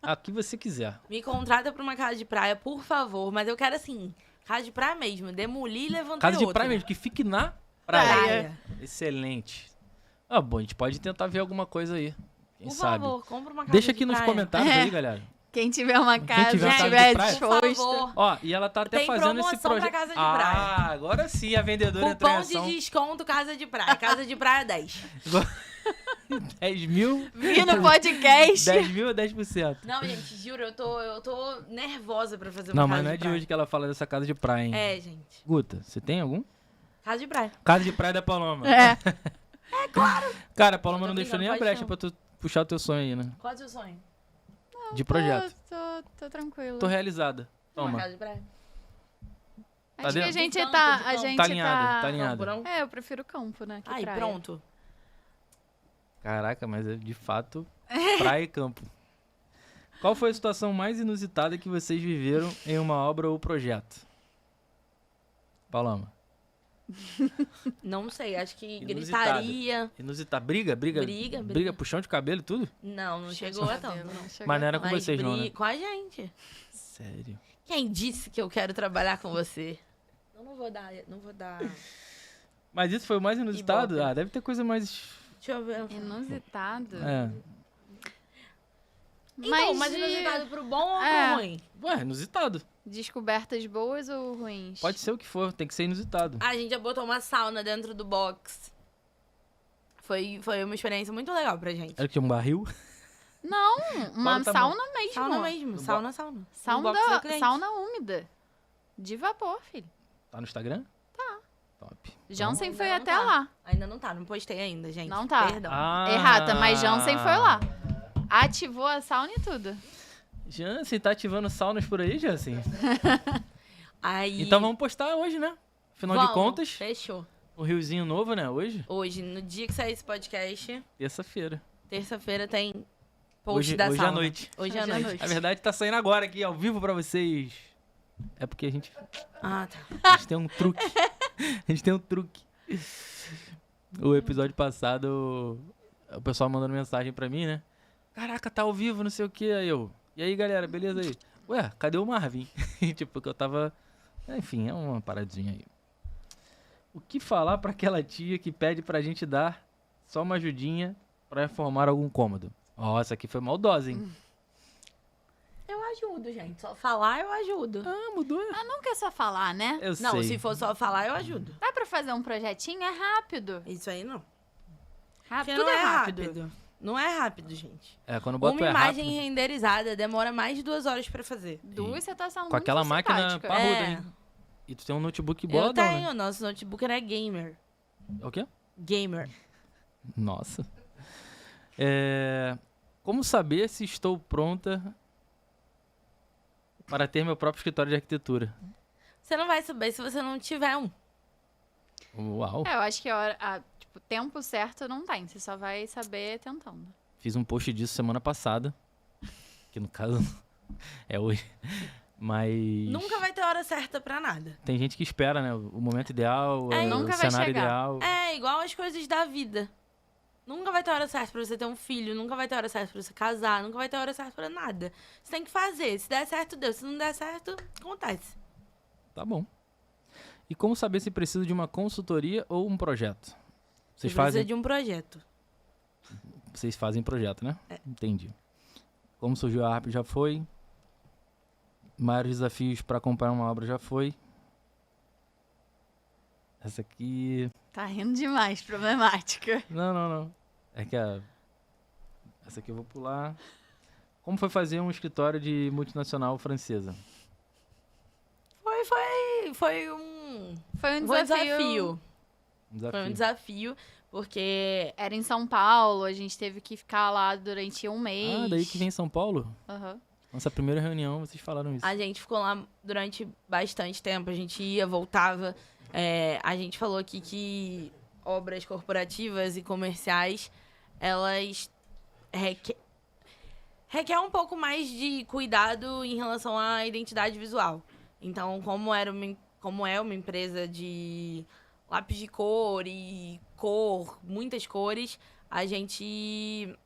A que você quiser. Me contrata pra uma casa de praia, por favor. Mas eu quero, assim, casa de praia mesmo. Demolir e levantar Casa de outra. praia mesmo, que fique na praia. Praia. Excelente. Bom, a gente pode tentar ver alguma coisa aí. Quem Por sabe? favor, compra uma casa Deixa de aqui nos praia. comentários aí, galera. Quem tiver uma casa, tiver uma casa de estiver praia, disposto. Por favor. Ó, e ela tá até Tem fazendo esse promoção pra projeto. casa de praia. Agora sim a vendedora entrou em Cupom de ação. desconto casa de praia. Casa de praia 10. 10 mil? Vi no podcast. 10 mil ou 10%? Não, gente, juro, eu tô nervosa pra fazer uma Não, casa mas não é de praia. hoje que ela fala dessa casa de praia, hein? É, gente. Guta, você tem algum? Casa de praia. Casa de praia da Paloma. É. Cara, a Paloma Tô não deixou brincando, nem a pode brecha não. pra tu puxar o teu sonho aí, né? Qual é o seu sonho? De projeto. Tô tranquila. Tô realizada. Uma Toma. casa de praia. Acho que dentro? a gente De campo, tá. de A campo. gente Tá alinhada, tá Não, alinhada. por não? Eu prefiro campo, né? Que Aí, praia. pronto. Caraca, mas é de fato praia e campo. Qual foi a situação mais inusitada que vocês viveram em uma obra ou projeto? Paloma. Não sei, acho que Inusitada. gritaria. Inusitada. Briga? Briga. Puxão de cabelo e tudo? Não chegou a tanto. Não. Mas não era com Mas vocês, não, né? com a gente. Sério. Quem disse que eu quero trabalhar com você? Eu não vou dar. Mas isso foi o mais inusitado? Ibope. Deve ter coisa mais... Deixa eu ver. Inusitado. É. Então, mas de inusitado pro bom ou É. pro ruim? Ué, inusitado. descobertas boas ou ruins? Pode ser o que for, tem que ser inusitado. A gente já botou uma sauna dentro do box. Foi uma experiência muito legal pra gente. Era que um barril? Não, uma Bora, tá sauna mesmo. Sauna mesmo, No sauna. No box do cliente. Sauna úmida. De vapor, filho. Tá no Instagram? Tá. Top. Jansen Ainda foi não até tá. lá. Ainda não tá, não postei ainda, gente. Não tá. Perdão. Errata, mas Jansen foi lá. Ativou a sauna e tudo. Jansen, tá ativando saunas por aí, Jansen? Aí, Então vamos postar hoje, né? Afinal de vamos, contas, Fechou. o Riozinho Novo, né? Hoje, Hoje, no dia que sair esse podcast, terça-feira. terça-feira tem post Hoje, da hoje sauna. à noite. Hoje à noite. Na verdade, tá saindo agora aqui, ao vivo pra vocês. É porque a gente Ah, tá. tem um truque. A gente tem um truque. O episódio passado, o pessoal mandando mensagem pra mim, né? Caraca, tá ao vivo, não sei o que. Aí eu, e aí, galera, beleza aí? Ué, cadê o Marvin? Tipo, que eu tava... Enfim, é uma paradinha aí. O que falar pra aquela tia que pede pra gente dar só uma ajudinha pra reformar algum cômodo? Ó, essa aqui foi maldosa, hein? Eu ajudo, gente. Só falar, eu ajudo. Ah, mudou. Nunca é só falar, né? Eu Não, sei. se for só falar, eu ajudo. Dá pra fazer um projetinho? É rápido. Isso aí não. Porque Rápido, não tudo é é rápido. rápido. Não é rápido, gente. É, quando bota Uma é imagem rápido. renderizada demora mais de 2 horas pra fazer. Duas, você tá sendo Com aquela muito máquina simpática. parruda, É. hein? E tu tem um notebook Eu boladão, né? tenho. Nosso notebook é gamer. É o quê? Gamer. Nossa. Como saber se estou pronta para ter meu próprio escritório de arquitetura? Você não vai saber se você não tiver um. Uau. É, eu acho que tipo, tempo certo não tem. Você só vai saber tentando. Fiz um post disso semana passada. Que no caso é hoje. Mas Nunca vai ter hora certa pra nada. tem gente que espera, né? O momento ideal, É, o nunca vai cenário chegar. ideal. É igual as coisas da vida. Nunca vai ter hora certa pra você ter um filho, nunca vai ter hora certa pra você casar, nunca vai ter hora certa pra nada. Você tem que fazer. Se der certo, deu. Se não der certo, acontece. Tá bom. E como saber se precisa de uma consultoria ou um projeto? Você Vocês precisa fazem, de um projeto. vocês fazem projeto, né? É. Entendi. Como surgiu a ARP já foi. Maiores desafios para acompanhar uma obra já foi. Essa aqui... Tá rindo demais, problemática. Não. É que essa aqui eu vou pular. Como foi fazer um escritório de multinacional francesa? Foi um Foi um desafio. Um desafio. Foi um desafio, porque Era em São Paulo, a gente teve que ficar lá durante um mês. Ah, daí que vem em São Paulo? Aham. Nossa primeira reunião, vocês falaram isso. a gente ficou lá durante bastante tempo. A gente ia, voltava. A gente falou aqui que obras corporativas e comerciais, elas requer um pouco mais de cuidado em relação à identidade visual. Então, como é uma empresa de lápis de cor e muitas cores, a gente,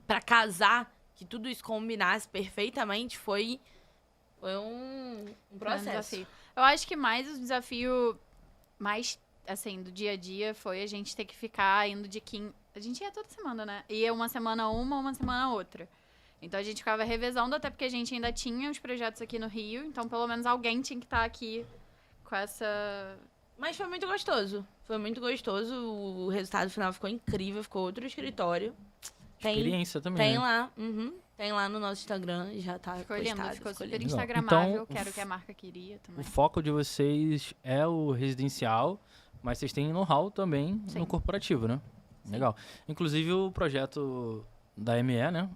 para casar, que tudo isso combinasse perfeitamente, foi um Foi um processo. desafio. Eu acho que mais o desafio, mais, assim, do dia a dia foi a gente ter que ficar indo de A gente ia toda semana, né? Ia uma semana uma semana outra. Então a gente ficava revezando, até porque a gente ainda tinha os projetos aqui no Rio. Então pelo menos alguém tinha que estar aqui com essa... Mas foi muito gostoso. Foi muito gostoso. O resultado final ficou incrível. Ficou outro escritório. Experiência também, Tem né? lá. Tem lá no nosso Instagram. Já tá Ficou postado. lindo, ficou super lindo. instagramável, Então, que era o que a marca queria O também. foco de vocês é o residencial, mas vocês têm know-how também Sim. no corporativo, né? Legal. Inclusive o projeto da ME, né?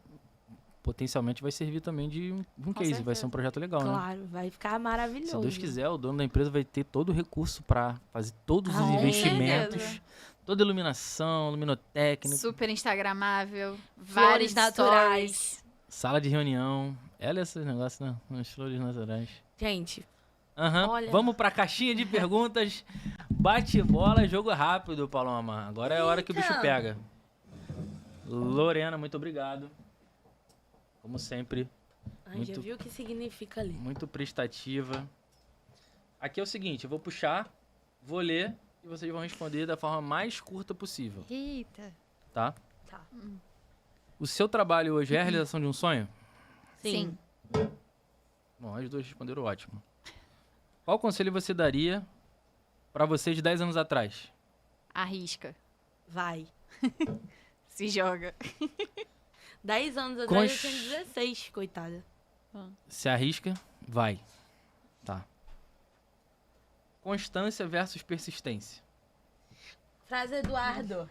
Potencialmente vai servir também de um case. Vai certeza. ser um projeto legal, né? Claro, vai ficar maravilhoso. Se Deus quiser, o dono da empresa vai ter todo o recurso para fazer todos os Com investimentos, certeza. toda a iluminação, luminotécnica, Super instagramável, Flores vários naturais. stories. sala de reunião. Olha esses negócios, né? As flores naturais. Gente, Aham. Olha. Vamos pra caixinha de perguntas. Bate bola, jogo rápido, Paloma. Agora é a hora que o bicho Eita. pega. Lorena, muito obrigado. Como sempre, ai, Muito- já viu o que significa ali. muito prestativa. Aqui é o seguinte, eu vou puxar, vou ler e vocês vão responder da forma mais curta possível, Eita. tá? Tá. O seu trabalho hoje é a realização de um sonho? Sim. Bom, as duas responderam ótimo. Qual conselho você daria pra você de 10 anos atrás? Arrisca. Vai. Se joga. 10 anos atrás Cons- eu tinha 16, coitada. Se arrisca, vai. Tá. Constância versus persistência. Frase Eduardo.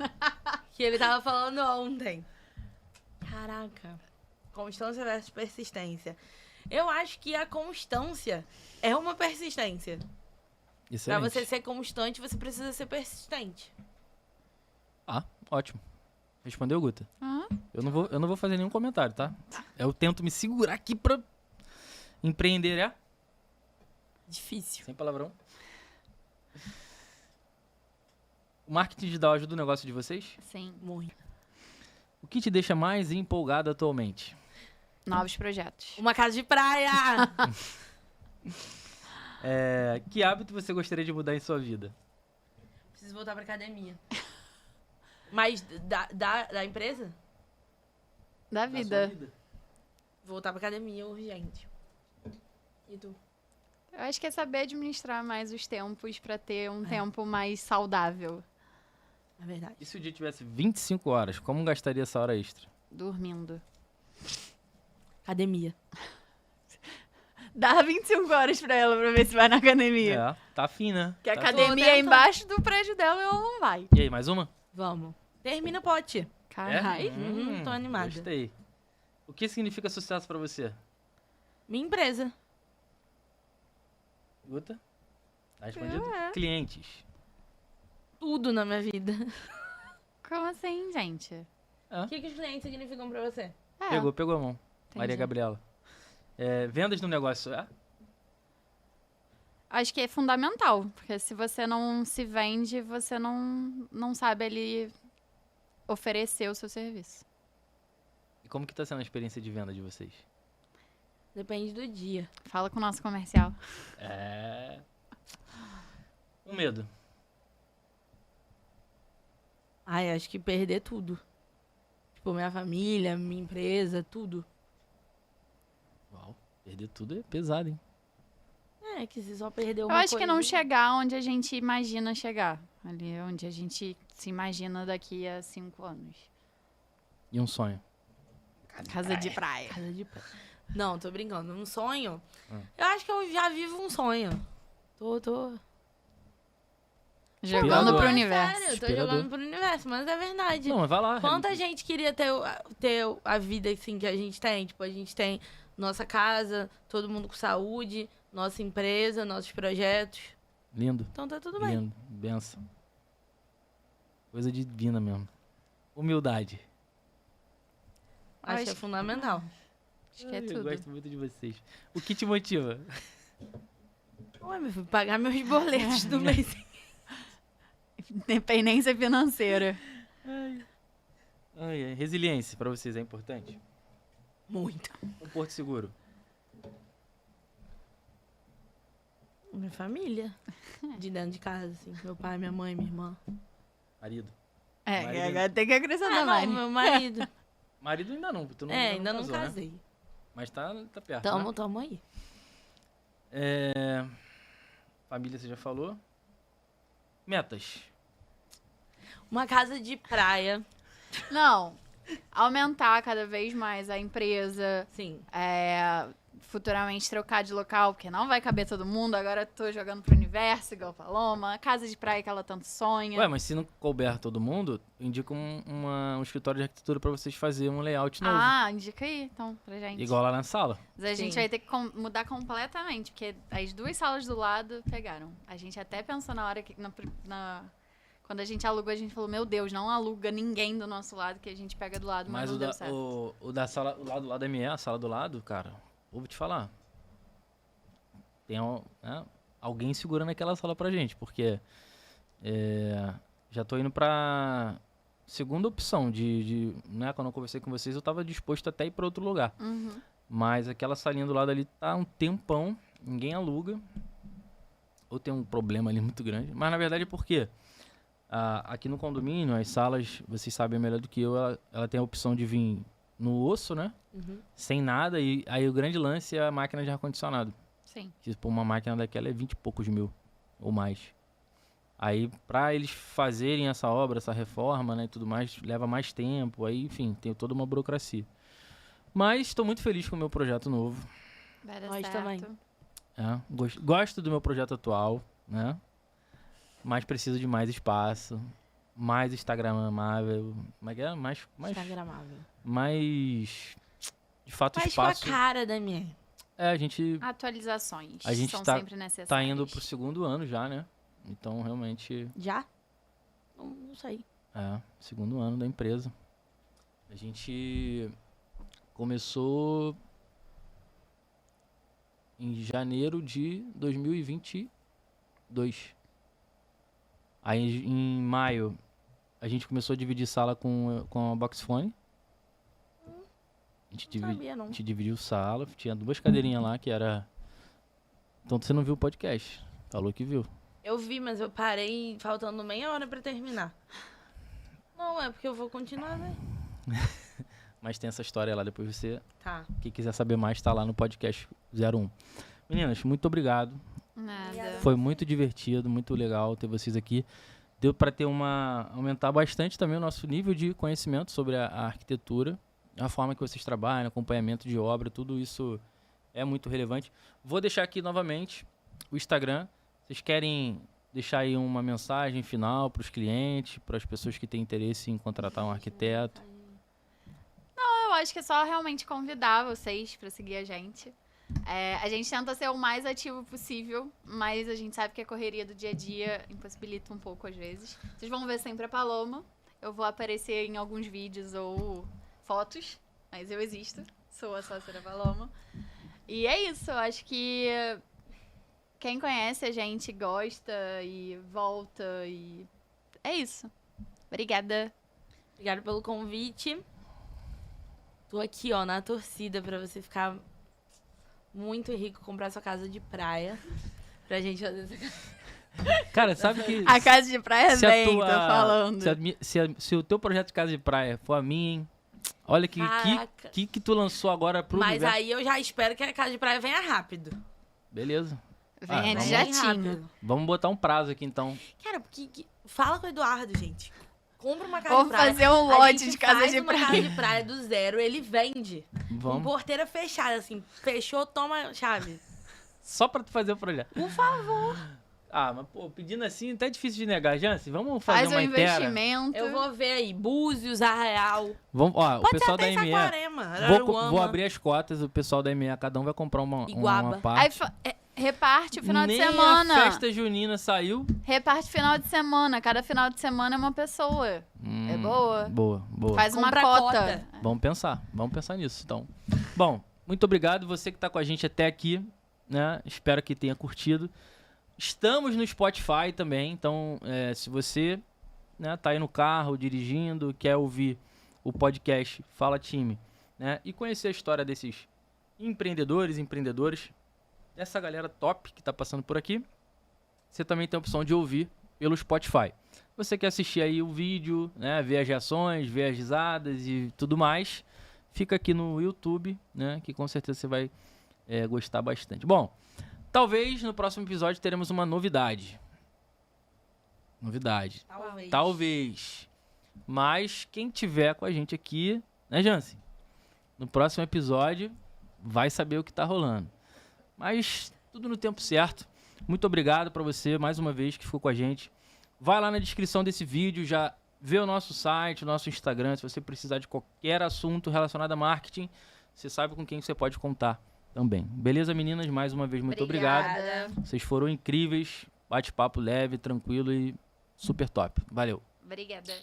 Que ele tava falando ontem. Caraca. Constância versus persistência. Eu acho que a constância é uma persistência. Pra Excelente. você ser constante, você precisa ser persistente. Ah, ótimo. Respondeu, Guta? Aham. Eu não vou fazer nenhum comentário, tá? Eu tento me segurar aqui pra empreender, é? Difícil. Sem palavrão. O marketing digital ajuda o negócio de vocês? Sim. Muito. O que te deixa mais empolgado atualmente? Novos projetos. Uma casa de praia! Que hábito você gostaria de mudar em sua vida? Preciso voltar pra academia. Mas da empresa? Da Na sua vida. Voltar pra academia urgente. E tu? Eu acho que é saber administrar mais os tempos pra ter um tempo mais saudável. É verdade. E se o dia tivesse 25 horas, como gastaria essa hora extra? Dormindo. Academia. Dá 25 horas pra ela pra ver se vai na academia. É, tá fina. Que a Tá academia é embaixo do prédio dela e ela não vai. E aí, mais uma? Vamos. Termina o pote. Caralho. Tô animada. Gostei. O que significa sucesso pra você? Minha empresa. Guta? Tá respondido? É. Clientes. Tudo na minha vida. Como assim, gente? O que os clientes significam pra você? É, Pegou a mão. entendi. Maria Gabriela. Vendas no negócio, Acho que é fundamental, porque se você não se vende, você não sabe ali oferecer o seu serviço. E como que tá sendo a experiência de venda de vocês? Depende do dia. Fala com o nosso comercial. Um medo. Ai, acho que perder tudo. Tipo, minha família, minha empresa, tudo. Uau, perder tudo é pesado, hein? É, que se só perder Eu uma acho que não coisinha- chegar onde a gente imagina chegar. Ali onde a gente se imagina daqui a 5 anos. E um sonho. Casa de praia. Casa de praia. Não, tô brincando. Um sonho? Ah. Eu acho que eu já vivo um sonho. Tô. Jogando Inspirador. pro É universo. sério, eu tô Inspirador. jogando pro universo, mas é verdade. Não, mas vai lá. Quanta gente queria ter a vida assim que a gente tem? Tipo, a gente tem nossa casa, todo mundo com saúde, nossa empresa, nossos projetos. Lindo, Então tá tudo bem. lindo. Benção. Coisa divina mesmo. Humildade. Acho que é Acho- fundamental. Acho que é Eu tudo. gosto muito de vocês. O que te motiva? Ué, meu filho, pagar meus boletos do mês. Independência financeira. Resiliência pra vocês é importante? Muito. Um porto seguro. Minha família. De dentro de casa, assim. Meu pai, minha mãe, minha irmã. Marido. É, Marido. agora tem que acrescentar Ah, mais. não, meu marido. Marido ainda não. Tu não Ainda não casou, né? casei. Mas tá perto, Tamo, né? tamo aí. Família você já falou. Metas. Uma casa de praia. Não. Aumentar cada vez mais a empresa. Sim. Futuramente trocar de local, porque não vai caber todo mundo. Agora tô jogando pro universo, igual Paloma. Casa de praia que ela tanto sonha. Ué, mas se não couber todo mundo, eu indico um escritório de arquitetura pra vocês fazerem um layout novo. Ah, indica aí, então, pra gente. Igual lá na sala. Mas a gente Sim. vai ter que mudar completamente, porque as duas salas do lado pegaram. A gente até pensou na hora que. Quando a gente alugou, a gente falou, meu Deus, não aluga ninguém do nosso lado, que a gente pega do lado, mas Mas não o deu da, certo. o da sala, o lado lá da ME, a sala do lado, cara, vou te falar. Tem alguém segurando aquela sala pra gente, porque já tô indo pra segunda opção né, quando eu conversei com vocês, eu tava disposto até ir pra outro lugar. Uhum. Mas aquela salinha do lado ali tá um tempão, ninguém aluga. Ou tem um problema ali muito grande. Mas na verdade é porque aqui no condomínio, as salas, vocês sabem melhor do que eu, ela tem a opção de vir no osso, né? Uhum. Sem nada. E aí o grande lance é a máquina de ar-condicionado. Sim. Que pô, uma máquina daquela é 20 e poucos mil ou mais. Aí pra eles fazerem essa obra, essa reforma, né, e tudo mais, leva mais tempo. Aí, enfim, tem toda uma burocracia. Mas estou muito feliz com o meu projeto novo. Vai dar Nós certo. também. Gosto do meu projeto atual, né? Mas preciso de mais espaço, mais instagramável, como é que é? Mais, Instagramável. mais de fato Mas com a espaço. cara da minha. A gente Atualizações A gente são tá- sempre necessárias. tá indo pro segundo ano já, né? Então realmente Já? Não sei. segundo ano da empresa. A gente começou em janeiro de 2022. Aí em maio a gente começou a dividir sala com a Boxfone. A gente, Não sabia, não. a gente dividiu sala, tinha 2 cadeirinhas lá que era... Então você não viu o podcast. Falou que viu. Eu vi, mas eu parei faltando meia hora pra terminar. Não, é porque eu vou continuar, né? Mas tem essa história lá, depois você... Tá. Quem quiser saber mais, tá lá no podcast 01. Meninas, muito obrigado. Nada. Foi muito divertido, muito legal ter vocês aqui. Deu para aumentar bastante também o nosso nível de conhecimento sobre a arquitetura, a forma que vocês trabalham, acompanhamento de obra, tudo isso é muito relevante. Vou deixar aqui novamente o Instagram. Vocês querem deixar aí uma mensagem final para os clientes, para as pessoas que têm interesse em contratar um arquiteto? Eu acho que é só realmente convidar vocês pra seguir a gente. A gente tenta ser o mais ativo possível, mas a gente sabe que a correria do dia a dia impossibilita um pouco às vezes. Vocês vão ver sempre a Paloma. Eu vou aparecer em alguns vídeos ou fotos, mas eu existo. Sou a sócia da Paloma. E é isso, eu acho que quem conhece a gente gosta e volta e é isso. Obrigada. Obrigada pelo convite. Tô aqui, ó, na torcida pra você ficar muito rico, comprar sua casa de praia. Pra gente fazer essa casa. Cara, sabe que... A casa de praia se a vem, tua- tô falando. Se o teu projeto de casa de praia for a minha, hein? Olha Caraca. que tu lançou agora pro Mas universo. aí eu já espero que a casa de praia venha rápido. Beleza. Venha de vamos- Bem jatinho. rápido. Vamos botar um prazo aqui, então. Cara, porque... Fala com o Eduardo, gente. Compra uma casa Vamos de praia. fazer um A lote gente de casa faz de uma praia. casa de praia do zero, ele vende. Com Vamos. porteira fechada, assim. Fechou, toma a chave. Só pra tu fazer o projeto. Por favor. Ah, mas, pô, pedindo assim, até é difícil de negar. Jansen, vamos fazer Faz um uma inteira? investimento. Eu vou ver aí. Búzios, Arraial. Vamos, ó, o Pode ser pessoal até da ME... Saquarema, Vou Araruama. abrir as cotas, o pessoal da ME, cada um vai comprar uma Iguaba. Aí parte. reparte o final Nem de semana. a festa junina saiu. Reparte final de semana. Cada final de semana é uma pessoa. É boa. Boa. Faz uma Compra cota. Vamos pensar nisso, então. Bom, muito obrigado você que tá com a gente até aqui, né? Espero que tenha curtido. Estamos no Spotify também, então se você, né, tá aí no carro, dirigindo, quer ouvir o podcast Fala Time, né, e conhecer a história desses empreendedores, dessa galera top que tá passando por aqui, você também tem a opção de ouvir pelo Spotify. Você quer assistir aí o vídeo, né, ver as reações, ver as risadas e tudo mais, fica aqui no YouTube, né, que com certeza você vai gostar bastante. Bom, talvez no próximo episódio teremos uma novidade. Talvez. Mas quem tiver com a gente aqui, né, Jansen? No próximo episódio vai saber o que tá rolando. Mas tudo no tempo certo. Muito obrigado pra você mais uma vez que ficou com a gente. Vai lá na descrição desse vídeo, já vê o nosso site, o nosso Instagram. Se você precisar de qualquer assunto relacionado a marketing, você sabe com quem você pode contar também. Beleza, meninas? Mais uma vez, muito obrigado. Obrigada. Vocês foram incríveis. Bate-papo leve, tranquilo e super top. Valeu. Obrigada.